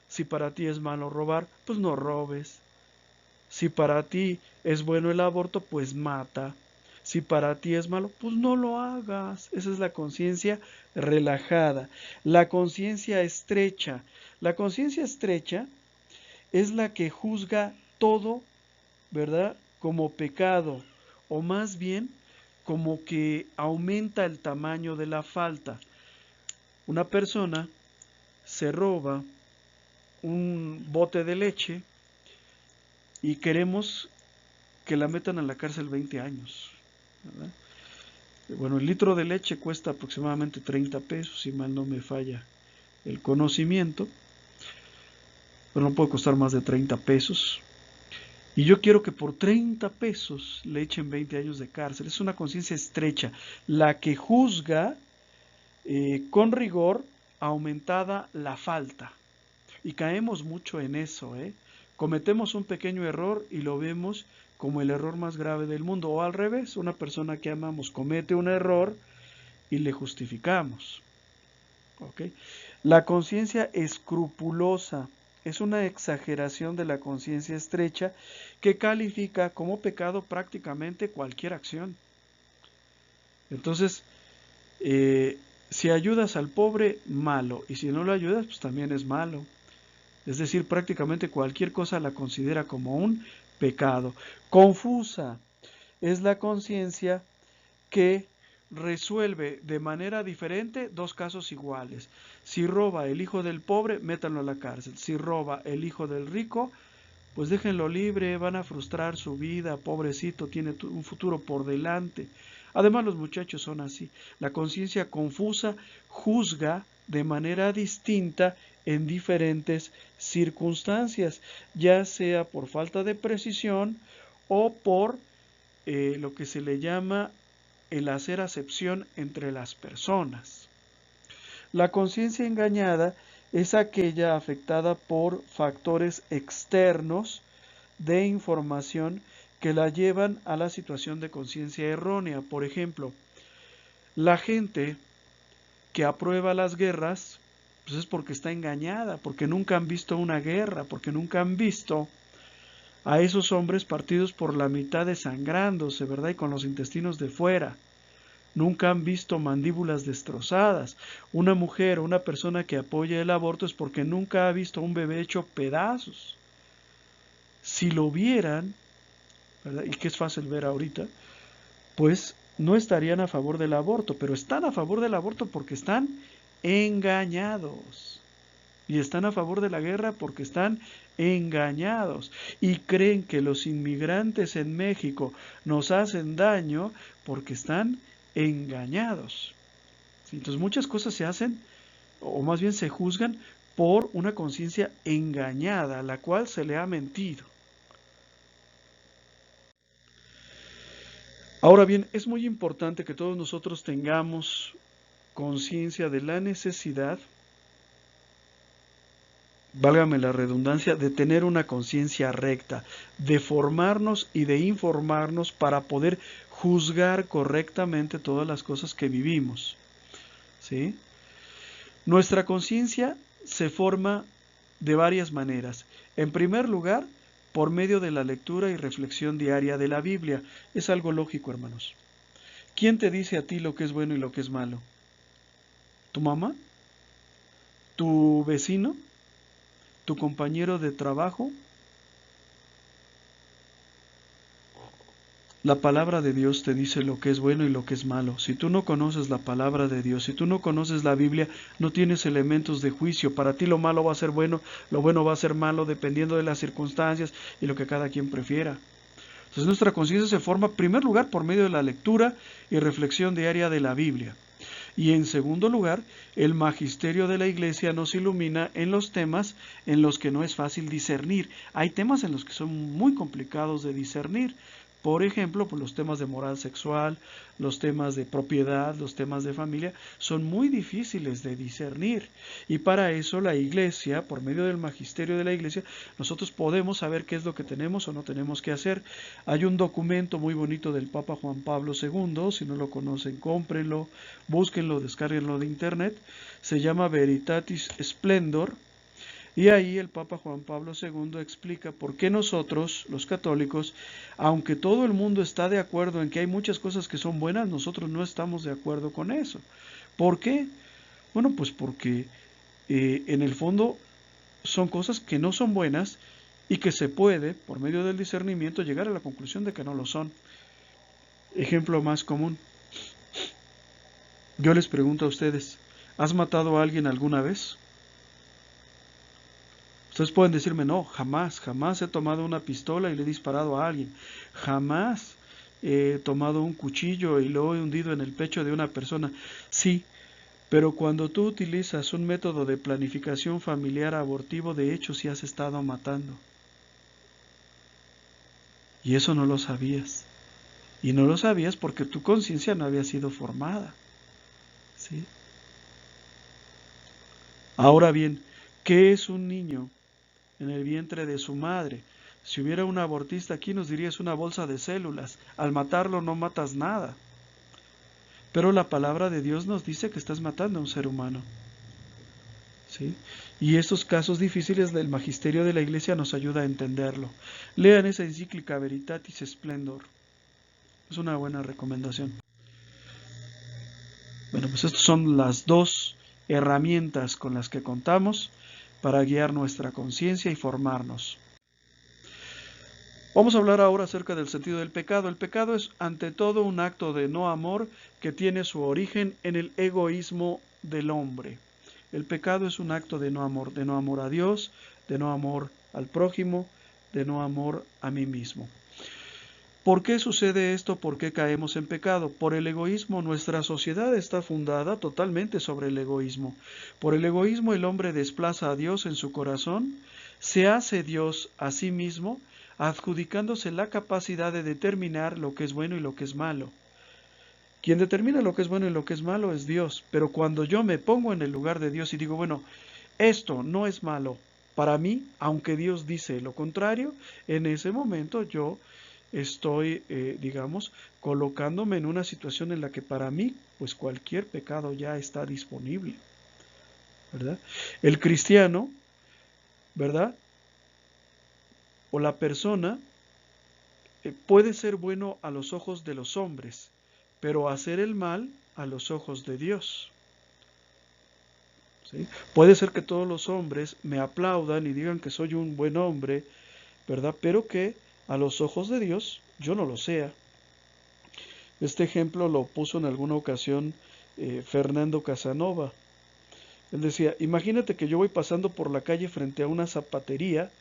Si para ti es malo robar, pues no robes. Si para ti es bueno el aborto, pues mata. Si para ti es malo, pues no lo hagas. Esa es la conciencia relajada. La conciencia estrecha. La conciencia estrecha es la que juzga todo, ¿verdad? Como pecado. O más bien, como que aumenta el tamaño de la falta. Una persona se roba un bote de leche y queremos que la metan a la cárcel 20 años, ¿verdad? Bueno, el litro de leche cuesta aproximadamente 30 pesos, si mal no me falla el conocimiento, pero no puede costar más de 30 pesos. Y yo quiero que por 30 pesos le echen 20 años de cárcel. Es una conciencia estrecha, la que juzga con rigor aumentada la falta. Y caemos mucho en eso, ¿eh? Cometemos un pequeño error y lo vemos como el error más grave del mundo. O al revés, una persona que amamos comete un error y le justificamos. ¿Ok? La conciencia escrupulosa es una exageración de la conciencia estrecha que califica como pecado prácticamente cualquier acción. Entonces, Si ayudas al pobre, malo, y si no lo ayudas, pues también es malo. Es decir, prácticamente cualquier cosa la considera como un pecado. Confusa es la conciencia que resuelve de manera diferente dos casos iguales. Si roba el hijo del pobre, métanlo a la cárcel. Si roba el hijo del rico, pues déjenlo libre, van a frustrar su vida, pobrecito, tiene un futuro por delante. Además, los muchachos son así. La conciencia confusa juzga de manera distinta en diferentes circunstancias, ya sea por falta de precisión o por lo que se le llama el hacer acepción entre las personas. La conciencia engañada es aquella afectada por factores externos de información que la llevan a la situación de conciencia errónea. Por ejemplo, la gente que aprueba las guerras, pues es porque está engañada, porque nunca han visto una guerra, porque nunca han visto a esos hombres partidos por la mitad desangrándose, ¿verdad? Y con los intestinos de fuera. Nunca han visto mandíbulas destrozadas. Una mujer o una persona que apoya el aborto es porque nunca ha visto a un bebé hecho pedazos. Si lo vieran, ¿verdad? Y que es fácil ver ahorita, pues no estarían a favor del aborto, pero están a favor del aborto porque están engañados. Y están a favor de la guerra porque están engañados. Y creen que los inmigrantes en México nos hacen daño porque están engañados. ¿Sí? Entonces muchas cosas se hacen, o más bien se juzgan, por una conciencia engañada, a la cual se le ha mentido. Ahora bien, es muy importante que todos nosotros tengamos conciencia de la necesidad, válgame la redundancia, de tener una conciencia recta, de formarnos y de informarnos para poder juzgar correctamente todas las cosas que vivimos. ¿Sí? Nuestra conciencia se forma de varias maneras. En primer lugar, por medio de la lectura y reflexión diaria de la Biblia. Es algo lógico, hermanos. ¿Quién te dice a ti lo que es bueno y lo que es malo? ¿Tu mamá? ¿Tu vecino? ¿Tu compañero de trabajo? La palabra de Dios te dice lo que es bueno y lo que es malo. Si tú no conoces la palabra de Dios, si tú no conoces la Biblia, no tienes elementos de juicio. Para ti lo malo va a ser bueno, lo bueno va a ser malo, dependiendo de las circunstancias y lo que cada quien prefiera. Entonces nuestra conciencia se forma, en primer lugar, por medio de la lectura y reflexión diaria de la Biblia. Y en segundo lugar, el magisterio de la Iglesia nos ilumina en los temas en los que no es fácil discernir. Hay temas en los que son muy complicados de discernir. Por ejemplo, pues los temas de moral sexual, los temas de propiedad, los temas de familia, son muy difíciles de discernir. Y para eso la Iglesia, por medio del magisterio de la Iglesia, nosotros podemos saber qué es lo que tenemos o no tenemos que hacer. Hay un documento muy bonito del Papa Juan Pablo II, si no lo conocen, cómprenlo, búsquenlo, descárguenlo de internet. Se llama Veritatis Splendor. Y ahí el Papa Juan Pablo II explica por qué nosotros, los católicos, aunque todo el mundo está de acuerdo en que hay muchas cosas que son buenas, nosotros no estamos de acuerdo con eso. ¿Por qué? Bueno, pues porque en el fondo son cosas que no son buenas y que se puede, por medio del discernimiento, llegar a la conclusión de que no lo son. Ejemplo más común. Yo les pregunto a ustedes, ¿has matado a alguien alguna vez? Ustedes pueden decirme, no, jamás, jamás he tomado una pistola y le he disparado a alguien. Jamás he tomado un cuchillo y lo he hundido en el pecho de una persona. Sí, pero cuando tú utilizas un método de planificación familiar abortivo, de hecho sí has estado matando. Y eso no lo sabías. Y no lo sabías porque tu conciencia no había sido formada. ¿Sí? Ahora bien, ¿qué es un niño en el vientre de su madre? Si hubiera un abortista aquí nos diría es una bolsa de células. Al matarlo no matas nada. Pero la palabra de Dios nos dice que estás matando a un ser humano. ¿Sí? Y estos casos difíciles del magisterio de la Iglesia nos ayuda a entenderlo. Lean esa encíclica Veritatis Splendor. Es una buena recomendación. Bueno, pues estas son las dos herramientas con las que contamos para guiar nuestra conciencia y formarnos. Vamos a hablar ahora acerca del sentido del pecado. El pecado es ante todo un acto de no amor que tiene su origen en el egoísmo del hombre. El pecado es un acto de no amor a Dios, de no amor al prójimo, de no amor a mí mismo. ¿Por qué sucede esto? ¿Por qué caemos en pecado? Por el egoísmo. Nuestra sociedad está fundada totalmente sobre el egoísmo. Por el egoísmo el hombre desplaza a Dios en su corazón, se hace Dios a sí mismo, adjudicándose la capacidad de determinar lo que es bueno y lo que es malo. Quien determina lo que es bueno y lo que es malo es Dios, pero cuando yo me pongo en el lugar de Dios y digo, bueno, esto no es malo para mí, aunque Dios dice lo contrario, en ese momento yo estoy, digamos, colocándome en una situación en la que para mí, pues cualquier pecado ya está disponible, ¿verdad? El cristiano, ¿verdad? O la persona puede ser bueno a los ojos de los hombres, pero hacer el mal a los ojos de Dios. ¿Sí? Puede ser que todos los hombres me aplaudan y digan que soy un buen hombre, ¿verdad? Pero que a los ojos de Dios yo no lo sea. Este ejemplo lo puso en alguna ocasión Fernando Casanova. Él decía, imagínate que yo voy pasando por la calle frente a una zapatería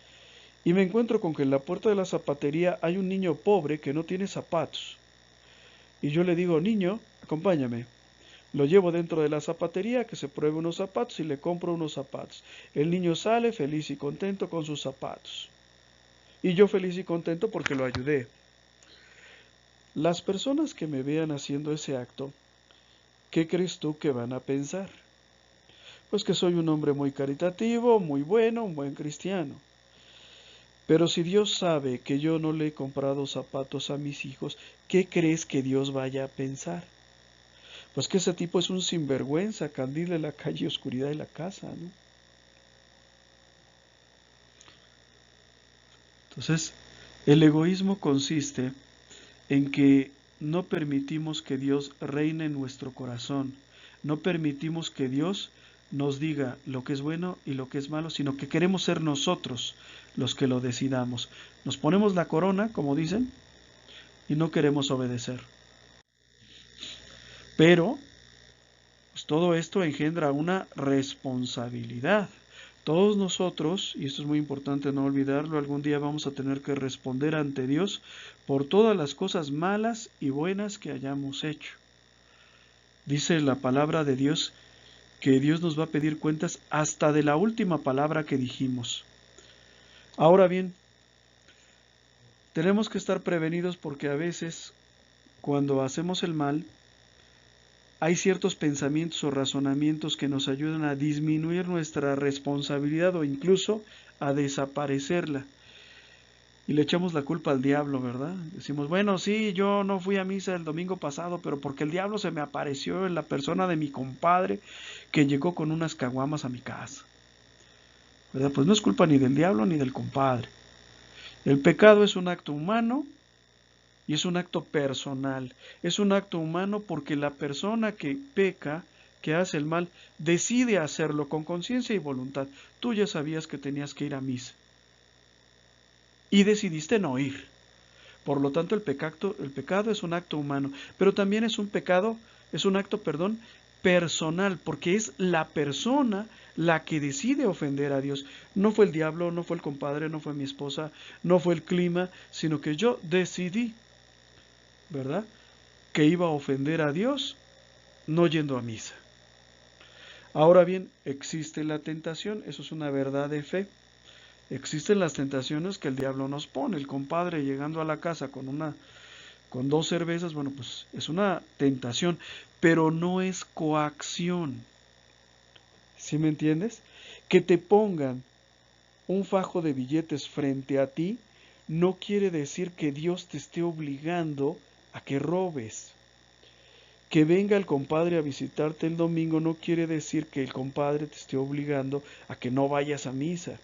y me encuentro con que en la puerta de la zapatería hay un niño pobre que no tiene zapatos. Y yo le digo, niño, acompáñame. Lo llevo dentro de la zapatería, que se pruebe unos zapatos y le compro unos zapatos. El niño sale feliz y contento con sus zapatos. Y yo feliz y contento porque lo ayudé. Las personas que me vean haciendo ese acto, ¿qué crees tú que van a pensar? Pues que soy un hombre muy caritativo, muy bueno, un buen cristiano. Pero si Dios sabe que yo no le he comprado zapatos a mis hijos, ¿qué crees que Dios vaya a pensar? Pues que ese tipo es un sinvergüenza, candil de la calle, oscuridad de la casa, ¿no? Entonces, el egoísmo consiste en que no permitimos que Dios reine en nuestro corazón, no permitimos que Dios nos diga lo que es bueno y lo que es malo, sino que queremos ser nosotros los que lo decidamos. Nos ponemos la corona, como dicen, y no queremos obedecer. Pero pues todo esto engendra una responsabilidad. Todos nosotros, y esto es muy importante no olvidarlo, algún día vamos a tener que responder ante Dios por todas las cosas malas y buenas que hayamos hecho. Dice la palabra de Dios que Dios nos va a pedir cuentas hasta de la última palabra que dijimos. Ahora bien, tenemos que estar prevenidos porque a veces cuando hacemos el mal, hay ciertos pensamientos o razonamientos que nos ayudan a disminuir nuestra responsabilidad o incluso a desaparecerla. Y le echamos la culpa al diablo, ¿verdad? Decimos, bueno, sí, yo no fui a misa el domingo pasado, pero porque el diablo se me apareció en la persona de mi compadre que llegó con unas caguamas a mi casa. ¿Verdad? Pues no es culpa ni del diablo ni del compadre. El pecado es un acto humano y es un acto personal. Es un acto humano porque la persona que peca, que hace el mal, decide hacerlo con conciencia y voluntad. Tú ya sabías que tenías que ir a misa y decidiste no ir. Por lo tanto, el pecado es un acto humano, pero también es un pecado, es un acto, perdón, personal, porque es la persona la que decide ofender a Dios. No fue el diablo, no fue el compadre, no fue mi esposa, no fue el clima, sino que yo decidí, ¿verdad?, que iba a ofender a Dios no yendo a misa. Ahora bien, existe la tentación, eso es una verdad de fe. Existen las tentaciones que el diablo nos pone. El compadre llegando a la casa con 2 cervezas, bueno, pues es una tentación, pero no es coacción. ¿Sí me entiendes? Que te pongan un fajo de billetes frente a ti no quiere decir que Dios te esté obligando a que robes. Que venga el compadre a visitarte el domingo no quiere decir que el compadre te esté obligando a que no vayas a misa.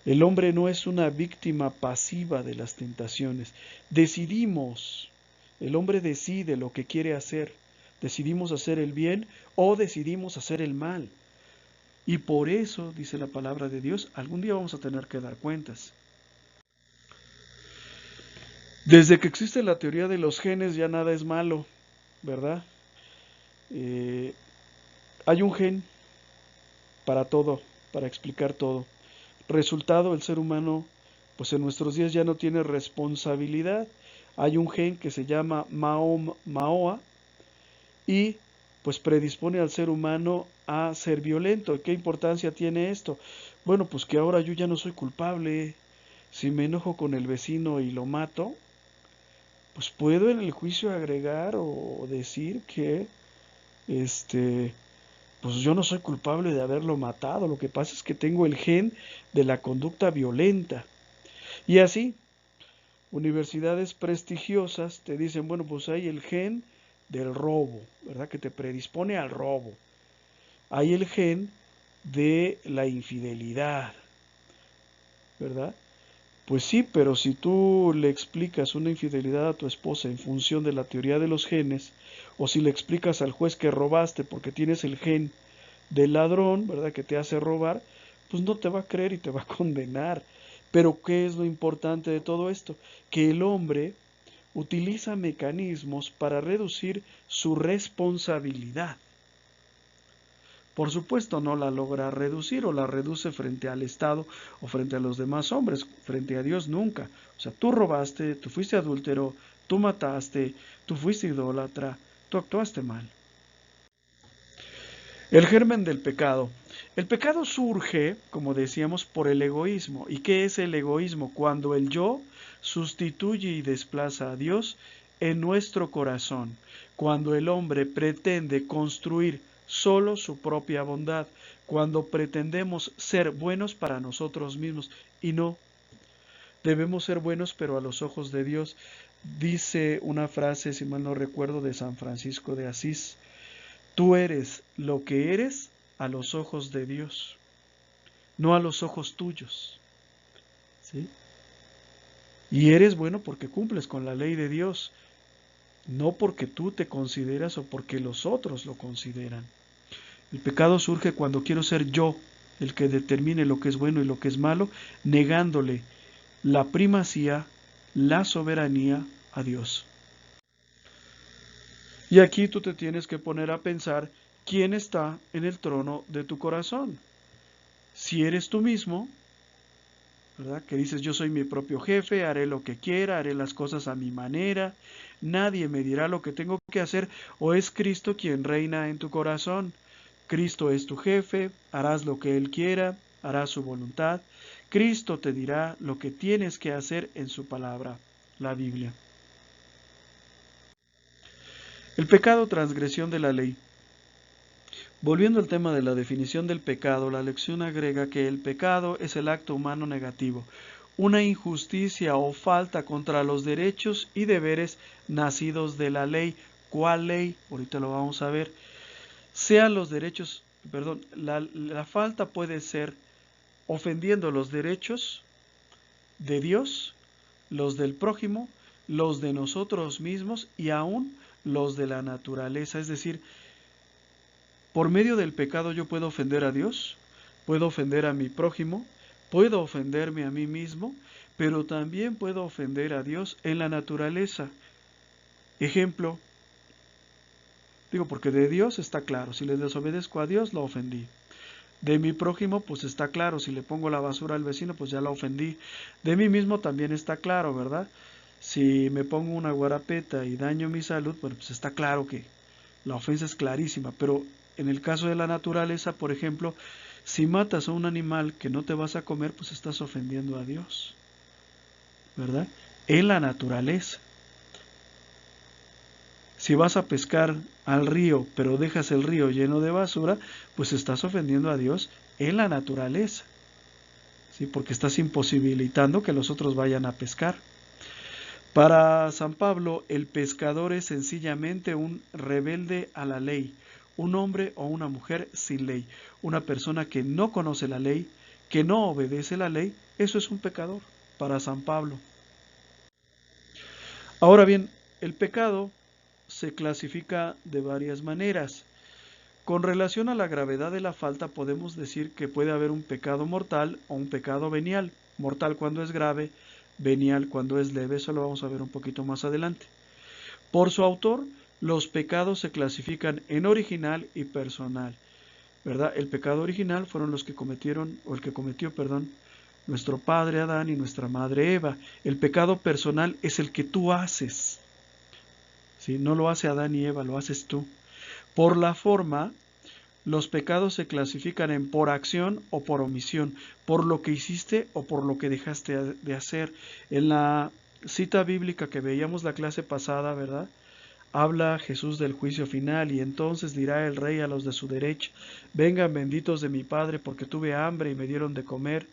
El hombre no es una víctima pasiva de las tentaciones. Decidimos. El hombre decide lo que quiere hacer. Decidimos hacer el bien o decidimos hacer el mal. Y por eso, dice la palabra de Dios, algún día vamos a tener que dar cuentas. Desde que existe la teoría de los genes ya nada es malo, ¿verdad? Eh, Hay un gen para todo, para explicar todo. Resultado, el ser humano, pues en nuestros días ya no tiene responsabilidad. Hay un gen que se llama MAOA y pues predispone al ser humano a ser violento. ¿Qué importancia tiene esto? Bueno, pues que ahora yo ya no soy culpable. Si me enojo con el vecino y lo mato, pues puedo en el juicio agregar o decir que este pues yo no soy culpable de haberlo matado. Lo que pasa es que tengo el gen de la conducta violenta. Y así, universidades prestigiosas te dicen, bueno, pues hay el gen del robo, ¿verdad? Que te predispone al robo. Hay el gen de la infidelidad, ¿verdad? Pues sí, pero si tú le explicas una infidelidad a tu esposa en función de la teoría de los genes, o si le explicas al juez que robaste porque tienes el gen del ladrón, ¿verdad? Que te hace robar, pues no te va a creer y te va a condenar. Pero ¿qué es lo importante de todo esto? Que el hombre utiliza mecanismos para reducir su responsabilidad. Por supuesto, no la logra reducir o la reduce frente al Estado o frente a los demás hombres, frente a Dios nunca. O sea, tú robaste, tú fuiste adúltero, tú mataste, tú fuiste idólatra, tú actuaste mal. El germen del pecado. El pecado surge, como decíamos, por el egoísmo. ¿Y qué es el egoísmo? Cuando el yo sustituye y desplaza a Dios en nuestro corazón. Cuando el hombre pretende construir solo su propia bondad. Cuando pretendemos ser buenos para nosotros mismos. Y no, debemos ser buenos, pero a los ojos de Dios. Dice una frase, si mal no recuerdo, de San Francisco de Asís. Tú eres lo que eres a los ojos de Dios, no a los ojos tuyos. ¿Sí? Y eres bueno porque cumples con la ley de Dios, no porque tú te consideras o porque los otros lo consideran. El pecado surge cuando quiero ser yo el que determine lo que es bueno y lo que es malo, negándole la primacía, la soberanía a Dios. Y aquí tú te tienes que poner a pensar quién está en el trono de tu corazón. Si eres tú mismo, ¿verdad? Que dices, yo soy mi propio jefe, haré lo que quiera, haré las cosas a mi manera, nadie me dirá lo que tengo que hacer, o es Cristo quien reina en tu corazón. Cristo es tu jefe, harás lo que Él quiera, harás su voluntad. Cristo te dirá lo que tienes que hacer en su palabra, la Biblia. El pecado, transgresión de la ley. Volviendo al tema de la definición del pecado, la lección agrega que el pecado es el acto humano negativo, una injusticia o falta contra los derechos y deberes nacidos de la ley. ¿Cuál ley? Ahorita lo vamos a ver. Sean los derechos, perdón, la falta puede ser ofendiendo los derechos de Dios, los del prójimo, los de nosotros mismos y aún los de la naturaleza, es decir, por medio del pecado yo puedo ofender a Dios, puedo ofender a mi prójimo, puedo ofenderme a mí mismo, pero también puedo ofender a Dios en la naturaleza. Ejemplo, digo, porque de Dios está claro, si le desobedezco a Dios, lo ofendí. De mi prójimo, pues está claro, si le pongo la basura al vecino, pues ya la ofendí. De mí mismo también está claro, ¿verdad? Si me pongo una guarapeta y daño mi salud, bueno, pues está claro que la ofensa es clarísima, pero en el caso de la naturaleza, por ejemplo, si matas a un animal que no te vas a comer, pues estás ofendiendo a Dios, ¿verdad? En la naturaleza. Si vas a pescar al río, pero dejas el río lleno de basura, pues estás ofendiendo a Dios en la naturaleza, ¿sí? Porque estás imposibilitando que los otros vayan a pescar. Para San Pablo, el pescador es sencillamente un rebelde a la ley, un hombre o una mujer sin ley, una persona que no conoce la ley, que no obedece la ley, eso es un pecador para San Pablo. Ahora bien, el pecado se clasifica de varias maneras. Con relación a la gravedad de la falta, podemos decir que puede haber un pecado mortal o un pecado venial. Mortal cuando es grave, venial cuando es leve. Eso lo vamos a ver un poquito más adelante. Por su autor, los pecados se clasifican en original y personal, ¿verdad? El pecado original fueron los que cometieron, o el que cometió, perdón, nuestro padre Adán y nuestra madre Eva. El pecado personal es el que tú haces, ¿sí? No lo hace Adán y Eva, lo haces tú. Por la forma, los pecados se clasifican en por acción o por omisión, por lo que hiciste o por lo que dejaste de hacer. En la cita bíblica que veíamos la clase pasada, ¿verdad? Habla Jesús del juicio final, y entonces dirá el rey a los de su derecha: vengan benditos de mi Padre, porque tuve hambre y me dieron de comer,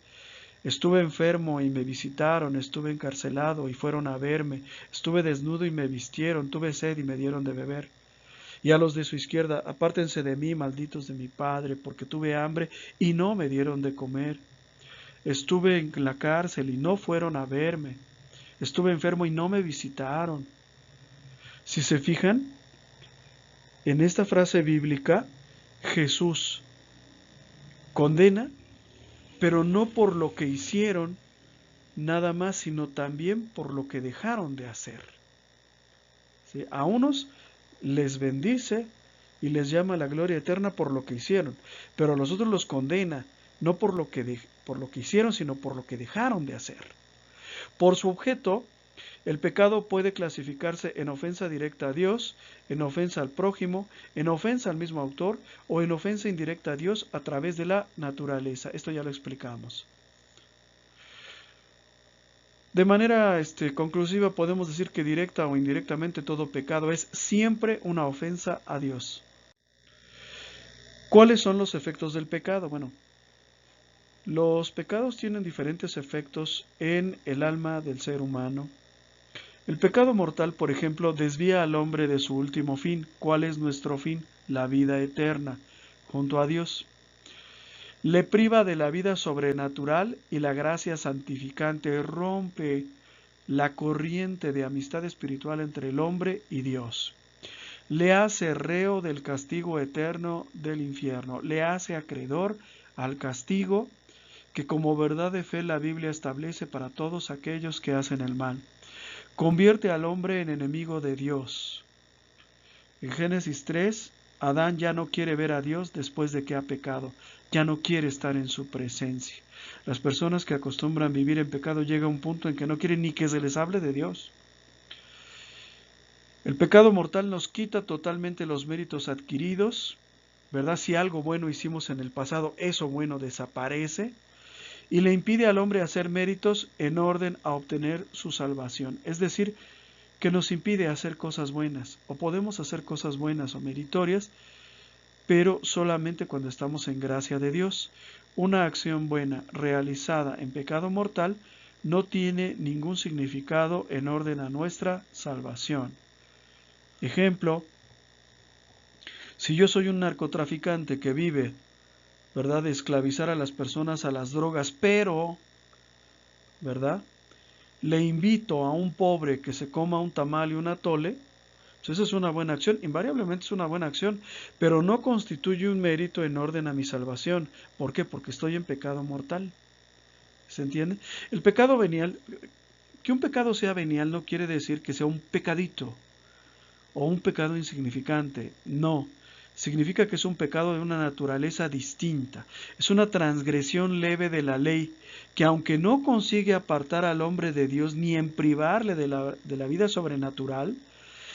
estuve enfermo y me visitaron, estuve encarcelado y fueron a verme, estuve desnudo y me vistieron, tuve sed y me dieron de beber. Y a los de su izquierda: apártense de mí, malditos de mi Padre, porque tuve hambre y no me dieron de comer, estuve en la cárcel y no fueron a verme, estuve enfermo y no me visitaron. Si se fijan, en esta frase bíblica, Jesús condena, pero no por lo que hicieron nada más, sino también por lo que dejaron de hacer. ¿Sí? A unos les bendice y les llama a la gloria eterna por lo que hicieron, pero a los otros los condena, no por lo que hicieron, sino por lo que dejaron de hacer. Por su objeto, el pecado puede clasificarse en ofensa directa a Dios, en ofensa al prójimo, en ofensa al mismo autor o en ofensa indirecta a Dios a través de la naturaleza. Esto ya lo explicamos. De manera conclusiva podemos decir que directa o indirectamente todo pecado es siempre una ofensa a Dios. ¿Cuáles son los efectos del pecado? Bueno, los pecados tienen diferentes efectos en el alma del ser humano. El pecado mortal, por ejemplo, desvía al hombre de su último fin. ¿Cuál es nuestro fin? La vida eterna, junto a Dios. Le priva de la vida sobrenatural y la gracia santificante, rompe la corriente de amistad espiritual entre el hombre y Dios. Le hace reo del castigo eterno del infierno. Le hace acreedor al castigo que como verdad de fe la Biblia establece para todos aquellos que hacen el mal. Convierte al hombre en enemigo de Dios. En Génesis 3, Adán ya no quiere ver a Dios después de que ha pecado, ya no quiere estar en su presencia. Las personas que acostumbran vivir en pecado llega a un punto en que no quieren ni que se les hable de Dios. El pecado mortal nos quita totalmente los méritos adquiridos, ¿verdad? Si algo bueno hicimos en el pasado, eso bueno desaparece y le impide al hombre hacer méritos en orden a obtener su salvación. Es decir, que nos impide hacer cosas buenas, o podemos hacer cosas buenas o meritorias, pero solamente cuando estamos en gracia de Dios. Una acción buena realizada en pecado mortal no tiene ningún significado en orden a nuestra salvación. Ejemplo, si yo soy un narcotraficante que vive, ¿verdad?, de esclavizar a las personas a las drogas, pero, ¿verdad?, le invito a un pobre que se coma un tamal y un atole, pues esa es una buena acción, invariablemente es una buena acción, pero no constituye un mérito en orden a mi salvación. ¿Por qué? Porque estoy en pecado mortal. ¿Se entiende? El pecado venial, que un pecado sea venial no quiere decir que sea un pecadito o un pecado insignificante, no. Significa que es un pecado de una naturaleza distinta. Es una transgresión leve de la ley que, aunque no consigue apartar al hombre de Dios ni en privarle de la vida sobrenatural,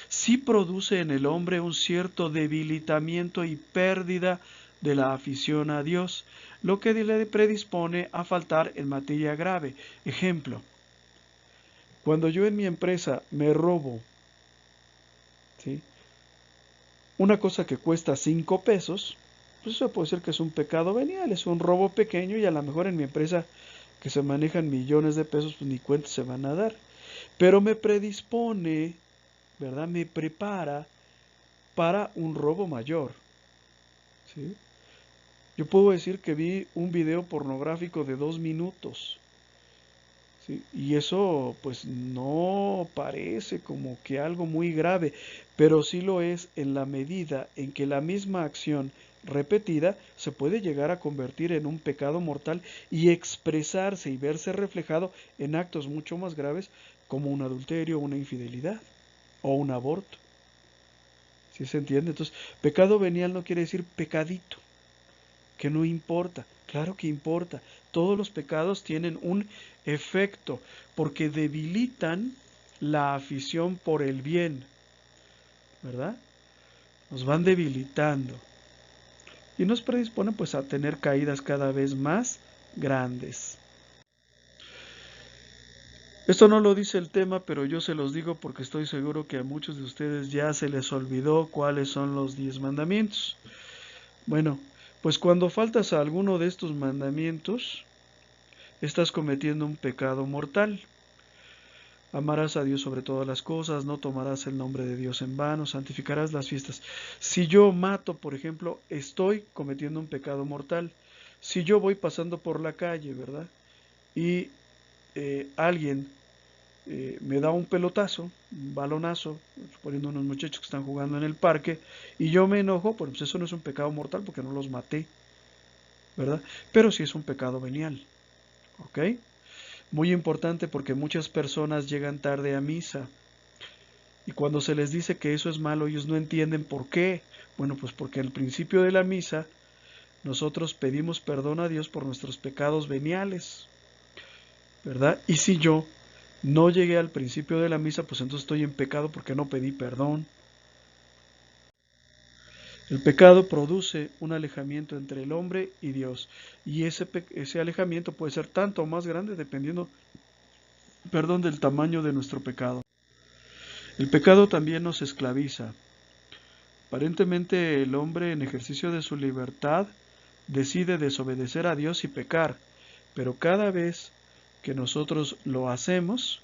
sí produce en el hombre un cierto debilitamiento y pérdida de la afición a Dios, lo que le predispone a faltar en materia grave. Ejemplo, cuando yo en mi empresa me robo, ¿sí?, una cosa que cuesta 5 pesos, pues eso puede ser que es un pecado venial, es un robo pequeño, y a lo mejor en mi empresa que se manejan millones de pesos, pues ni cuenta se van a dar. Pero me predispone, ¿verdad?, me prepara para un robo mayor, ¿sí? Yo puedo decir que vi un video pornográfico de 2 minutos, ¿sí? Y eso pues no parece como que algo muy grave, pero sí lo es en la medida en que la misma acción repetida se puede llegar a convertir en un pecado mortal y expresarse y verse reflejado en actos mucho más graves como un adulterio, una infidelidad o un aborto. ¿Sí se entiende? Entonces, pecado venial no quiere decir pecadito, que no importa. Claro que importa. Todos los pecados tienen un efecto porque debilitan la afición por el bien, ¿verdad? Nos van debilitando y nos predisponen pues a tener caídas cada vez más grandes. Esto no lo dice el tema, pero yo se los digo porque estoy seguro que a muchos de ustedes ya se les olvidó cuáles son los 10 mandamientos. Bueno, pues cuando faltas a alguno de estos mandamientos, estás cometiendo un pecado mortal. Amarás a Dios sobre todas las cosas, no tomarás el nombre de Dios en vano, santificarás las fiestas. Si yo mato, por ejemplo, estoy cometiendo un pecado mortal. Si yo voy pasando por la calle, ¿verdad? Y alguien me da un pelotazo, un balonazo, poniendo unos muchachos que están jugando en el parque, y yo me enojo, pues eso no es un pecado mortal porque no los maté, ¿verdad? Pero sí es un pecado venial, ¿ok? Muy importante porque muchas personas llegan tarde a misa y cuando se les dice que eso es malo, ellos no entienden por qué. Bueno, pues porque al principio de la misa nosotros pedimos perdón a Dios por nuestros pecados veniales, ¿verdad? Y si yo no llegué al principio de la misa, pues entonces estoy en pecado porque no pedí perdón. El pecado produce un alejamiento entre el hombre y Dios, y ese alejamiento puede ser tanto o más grande dependiendo, perdón, del tamaño de nuestro pecado. El pecado también nos esclaviza. Aparentemente el hombre en ejercicio de su libertad decide desobedecer a Dios y pecar, pero cada vez que nosotros lo hacemos,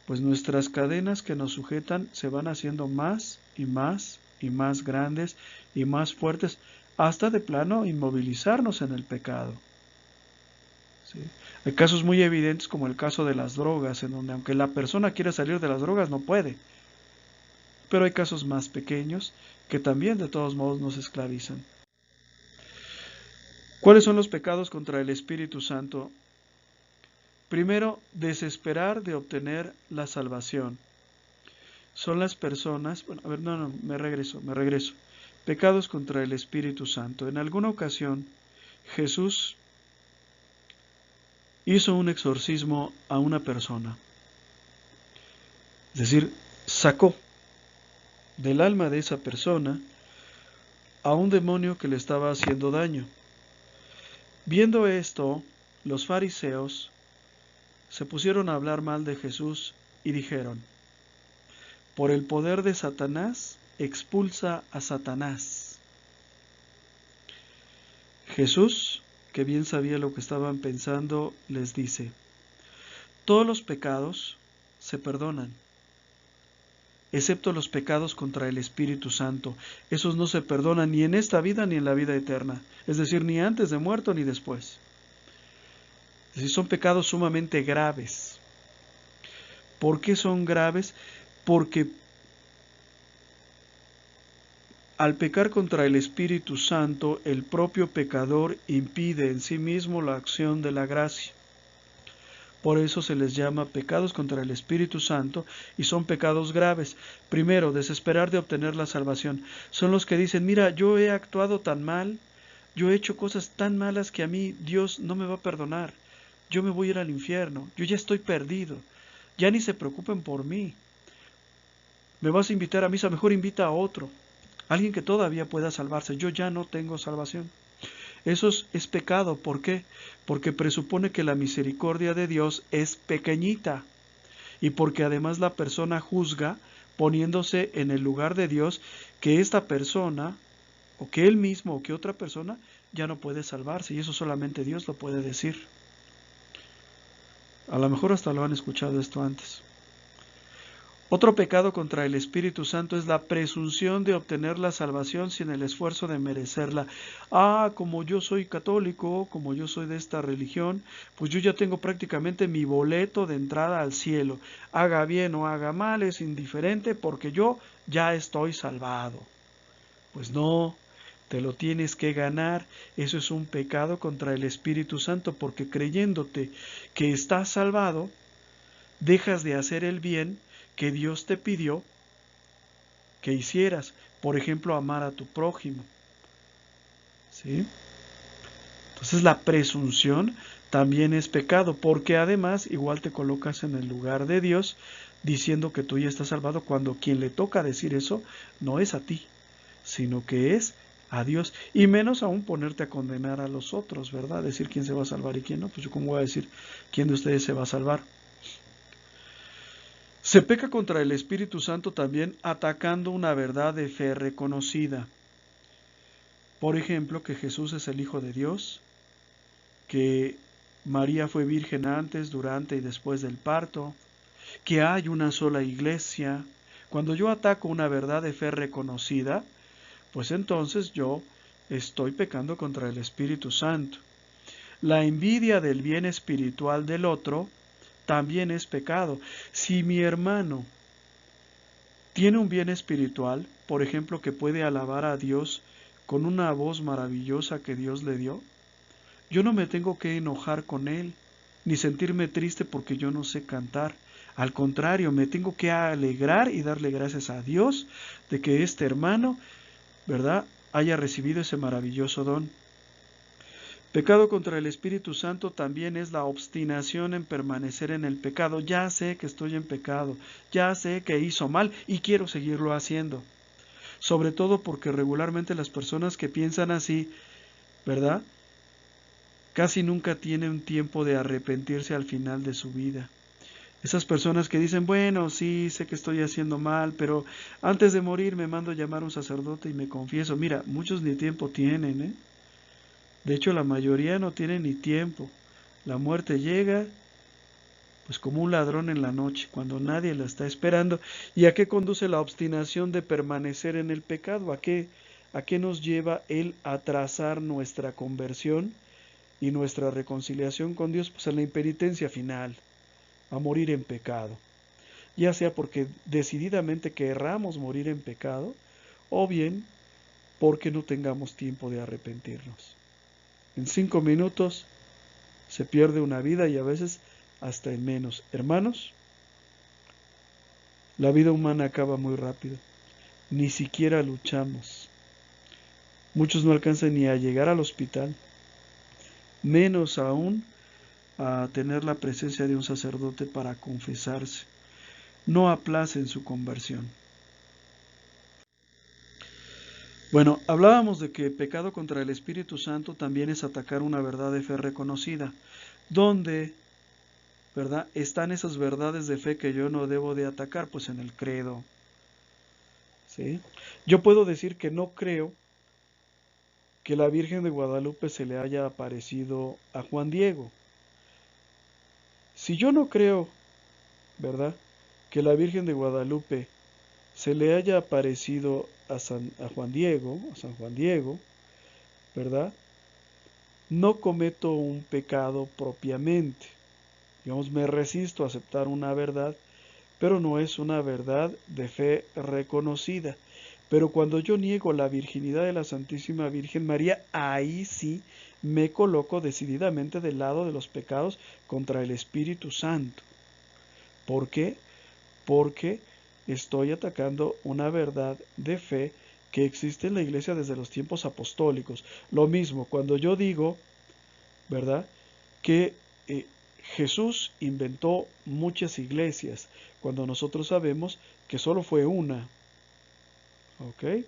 pues nuestras cadenas que nos sujetan se van haciendo más y más y más grandes y más fuertes, hasta de plano inmovilizarnos en el pecado. ¿Sí? Hay casos muy evidentes como el caso de las drogas, en donde aunque la persona quiera salir de las drogas no puede, pero hay casos más pequeños que también de todos modos nos esclavizan. ¿Cuáles son los pecados contra el Espíritu Santo? Primero, desesperar de obtener la salvación. Son las personas, bueno, a ver, no, me regreso. Pecados contra el Espíritu Santo. En alguna ocasión, Jesús hizo un exorcismo a una persona. Es decir, sacó del alma de esa persona a un demonio que le estaba haciendo daño. Viendo esto, los fariseos se pusieron a hablar mal de Jesús y dijeron: por el poder de Satanás, expulsa a Satanás. Jesús, que bien sabía lo que estaban pensando, les dice: todos los pecados se perdonan, excepto los pecados contra el Espíritu Santo. Esos no se perdonan ni en esta vida ni en la vida eterna, es decir, ni antes de muerto ni después. Es decir, son pecados sumamente graves. ¿Por qué son graves? Porque al pecar contra el Espíritu Santo, el propio pecador impide en sí mismo la acción de la gracia. Por eso se les llama pecados contra el Espíritu Santo y son pecados graves. Primero, desesperar de obtener la salvación. Son los que dicen: mira, yo he actuado tan mal, yo he hecho cosas tan malas que a mí Dios no me va a perdonar. Yo me voy a ir al infierno, yo ya estoy perdido. Ya ni se preocupen por mí. Me vas a invitar a misa, mejor invita a otro. Alguien que todavía pueda salvarse. Yo ya no tengo salvación. Eso es pecado. ¿Por qué? Porque presupone que la misericordia de Dios es pequeñita y porque además la persona juzga poniéndose en el lugar de Dios que esta persona o que él mismo o que otra persona ya no puede salvarse, y eso solamente Dios lo puede decir. A lo mejor hasta lo han escuchado esto antes. Otro pecado contra el Espíritu Santo es la presunción de obtener la salvación sin el esfuerzo de merecerla. Ah, como yo soy católico, como yo soy de esta religión, pues yo ya tengo prácticamente mi boleto de entrada al cielo. Haga bien o haga mal, es indiferente porque yo ya estoy salvado. Pues no, te lo tienes que ganar. Eso es un pecado contra el Espíritu Santo porque creyéndote que estás salvado, dejas de hacer el bien que Dios te pidió que hicieras. Por ejemplo, amar a tu prójimo. ¿Sí? Entonces la presunción también es pecado, porque además igual te colocas en el lugar de Dios diciendo que tú ya estás salvado cuando quien le toca decir eso no es a ti, sino que es a Dios. Y menos aún ponerte a condenar a los otros, ¿verdad? Decir quién se va a salvar y quién no. Pues yo cómo voy a decir quién de ustedes se va a salvar. Se peca contra el Espíritu Santo también atacando una verdad de fe reconocida. Por ejemplo, que Jesús es el Hijo de Dios, que María fue virgen antes, durante y después del parto, que hay una sola iglesia. Cuando yo ataco una verdad de fe reconocida, pues entonces yo estoy pecando contra el Espíritu Santo. La envidia del bien espiritual del otro también es pecado. Si mi hermano tiene un bien espiritual, por ejemplo, que puede alabar a Dios con una voz maravillosa que Dios le dio, yo no me tengo que enojar con él, ni sentirme triste porque yo no sé cantar. Al contrario, me tengo que alegrar y darle gracias a Dios de que este hermano, ¿verdad?, haya recibido ese maravilloso don. Pecado contra el Espíritu Santo también es la obstinación en permanecer en el pecado. Ya sé que estoy en pecado, ya sé que hizo mal y quiero seguirlo haciendo. Sobre todo porque regularmente las personas que piensan así, ¿verdad?, casi nunca tienen tiempo de arrepentirse al final de su vida. Esas personas que dicen, bueno, sí, sé que estoy haciendo mal, pero antes de morir me mando a llamar a un sacerdote y me confieso. Mira, muchos ni tiempo tienen, ¿eh? De hecho, la mayoría no tiene ni tiempo. La muerte llega, pues como un ladrón en la noche, cuando nadie la está esperando. ¿Y a qué conduce la obstinación de permanecer en el pecado? ¿A qué nos lleva el atrasar nuestra conversión y nuestra reconciliación con Dios? Pues a la impenitencia final, a morir en pecado. Ya sea porque decididamente querramos morir en pecado, o bien porque no tengamos tiempo de arrepentirnos. En 5 minutos se pierde una vida y a veces hasta en menos. Hermanos, la vida humana acaba muy rápido. Ni siquiera luchamos. Muchos no alcanzan ni a llegar al hospital, menos aún a tener la presencia de un sacerdote para confesarse. No aplacen su conversión. Bueno, hablábamos de que pecado contra el Espíritu Santo también es atacar una verdad de fe reconocida. ¿Dónde, verdad, están esas verdades de fe que yo no debo de atacar? Pues en el credo. ¿Sí? Yo puedo decir que no creo que la Virgen de Guadalupe se le haya aparecido a Juan Diego. Si yo no creo, ¿verdad?, que la Virgen de Guadalupe se le haya aparecido a San Juan Diego, ¿verdad?, no cometo un pecado propiamente. Digamos, me resisto a aceptar una verdad, pero no es una verdad de fe reconocida. Pero cuando yo niego la virginidad de la Santísima Virgen María, ahí sí me coloco decididamente del lado de los pecados contra el Espíritu Santo. ¿Por qué? Porque estoy atacando una verdad de fe que existe en la Iglesia desde los tiempos apostólicos. Lo mismo, cuando yo digo, ¿verdad?, que Jesús inventó muchas iglesias, cuando nosotros sabemos que solo fue una. ¿Ok?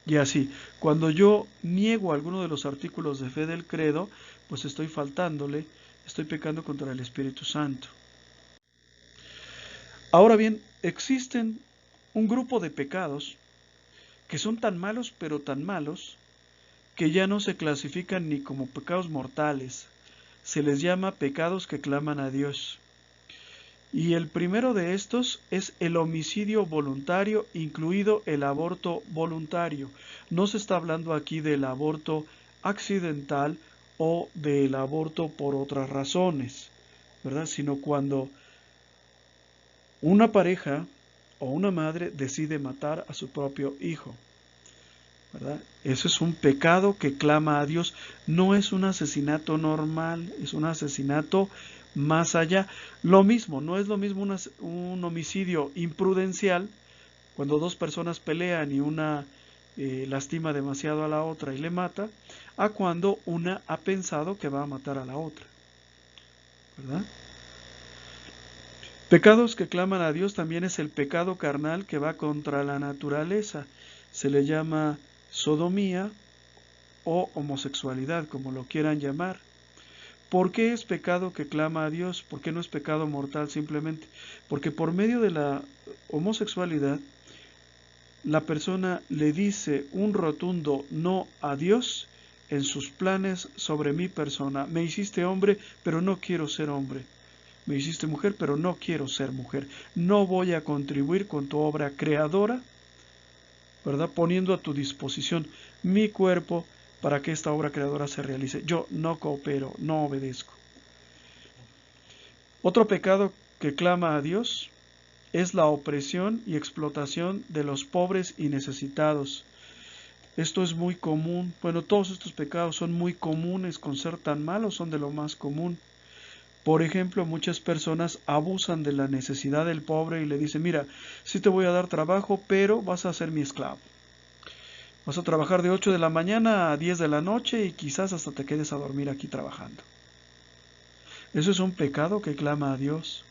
Y así, cuando yo niego alguno de los artículos de fe del credo, pues estoy faltándole, estoy pecando contra el Espíritu Santo. Ahora bien, existen un grupo de pecados que son tan malos, pero tan malos, que ya no se clasifican ni como pecados mortales. Se les llama pecados que claman a Dios. Y el primero de estos es el homicidio voluntario, incluido el aborto voluntario. No se está hablando aquí del aborto accidental o del aborto por otras razones, ¿verdad? Sino cuando una pareja o una madre decide matar a su propio hijo, ¿verdad? Eso es un pecado que clama a Dios. No es un asesinato normal, es un asesinato más allá. Lo mismo, no es lo mismo un homicidio imprudencial, cuando dos personas pelean y una lastima demasiado a la otra y le mata, a cuando una ha pensado que va a matar a la otra, ¿verdad? Pecados que claman a Dios también es el pecado carnal que va contra la naturaleza. Se le llama sodomía o homosexualidad, como lo quieran llamar. ¿Por qué es pecado que clama a Dios? ¿Por qué no es pecado mortal simplemente? Porque por medio de la homosexualidad, la persona le dice un rotundo no a Dios en sus planes sobre mi persona. Me hiciste hombre, pero no quiero ser hombre. Me hiciste mujer, pero no quiero ser mujer. No voy a contribuir con tu obra creadora, ¿verdad? Poniendo a tu disposición mi cuerpo para que esta obra creadora se realice. Yo no coopero, no obedezco. Otro pecado que clama a Dios es la opresión y explotación de los pobres y necesitados. Esto es muy común. Bueno, todos estos pecados son muy comunes. Con ser tan malos son de lo más común. Por ejemplo, muchas personas abusan de la necesidad del pobre y le dicen, mira, sí te voy a dar trabajo, pero vas a ser mi esclavo. Vas a trabajar de 8 de la mañana a 10 de la noche y quizás hasta te quedes a dormir aquí trabajando. Eso es un pecado que clama a Dios.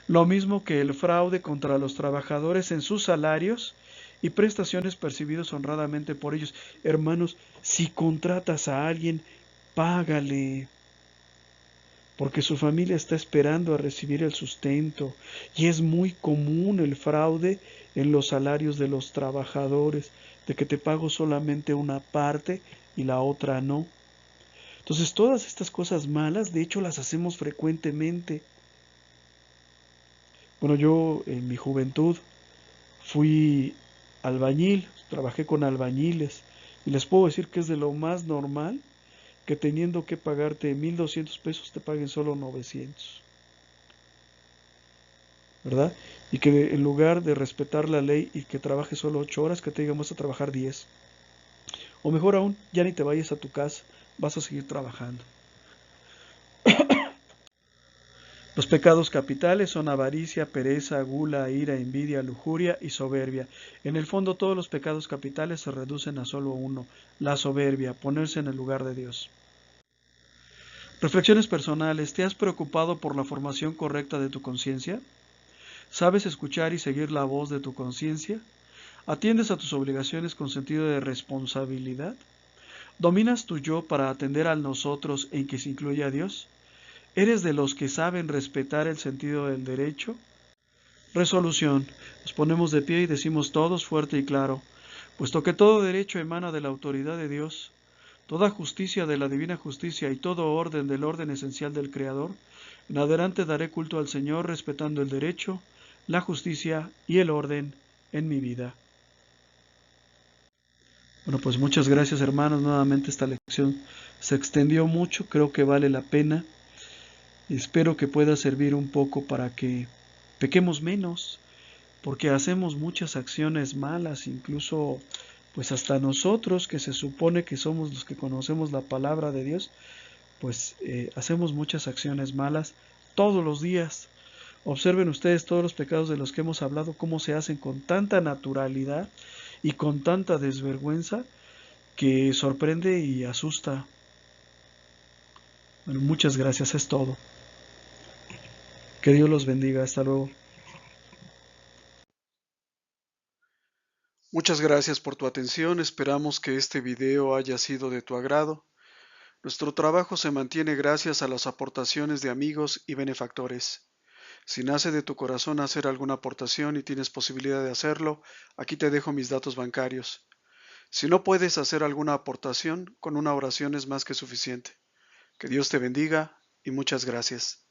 Lo mismo que el fraude contra los trabajadores en sus salarios y prestaciones percibidos honradamente por ellos. Hermanos, si contratas a alguien, págale, porque su familia está esperando a recibir el sustento. Y es muy común el fraude en los salarios de los trabajadores, de que te pago solamente una parte y la otra no. Entonces todas estas cosas malas, de hecho, las hacemos frecuentemente. Bueno, yo en mi juventud fui albañil, trabajé con albañiles y les puedo decir que es de lo más normal que teniendo que pagarte 1,200 pesos te paguen solo 900, ¿verdad? Y que en lugar de respetar la ley y que trabajes solo 8 horas, que te digan vas a trabajar 10. O mejor aún, ya ni te vayas a tu casa, vas a seguir trabajando. Los pecados capitales son avaricia, pereza, gula, ira, envidia, lujuria y soberbia. En el fondo todos los pecados capitales se reducen a solo uno, la soberbia, ponerse en el lugar de Dios. Reflexiones personales. ¿Te has preocupado por la formación correcta de tu conciencia? ¿Sabes escuchar y seguir la voz de tu conciencia? ¿Atiendes a tus obligaciones con sentido de responsabilidad? ¿Dominas tu yo para atender al nosotros en que se incluye a Dios? ¿Eres de los que saben respetar el sentido del derecho? Resolución. Nos ponemos de pie y decimos todos fuerte y claro, puesto que todo derecho emana de la autoridad de Dios, toda justicia de la divina justicia y todo orden del orden esencial del Creador, en adelante daré culto al Señor respetando el derecho, la justicia y el orden en mi vida. Bueno, pues muchas gracias hermanos, nuevamente esta lección se extendió mucho, creo que vale la pena. Espero que pueda servir un poco para que pequemos menos, porque hacemos muchas acciones malas, incluso pues hasta nosotros que se supone que somos los que conocemos la palabra de Dios, pues hacemos muchas acciones malas todos los días. Observen ustedes todos los pecados de los que hemos hablado, cómo se hacen con tanta naturalidad y con tanta desvergüenza que sorprende y asusta. Bueno, muchas gracias, es todo. Que Dios los bendiga, hasta luego. Muchas gracias por tu atención, esperamos que este video haya sido de tu agrado. Nuestro trabajo se mantiene gracias a las aportaciones de amigos y benefactores. Si nace de tu corazón hacer alguna aportación y tienes posibilidad de hacerlo, aquí te dejo mis datos bancarios. Si no puedes hacer alguna aportación, con una oración es más que suficiente. Que Dios te bendiga y muchas gracias.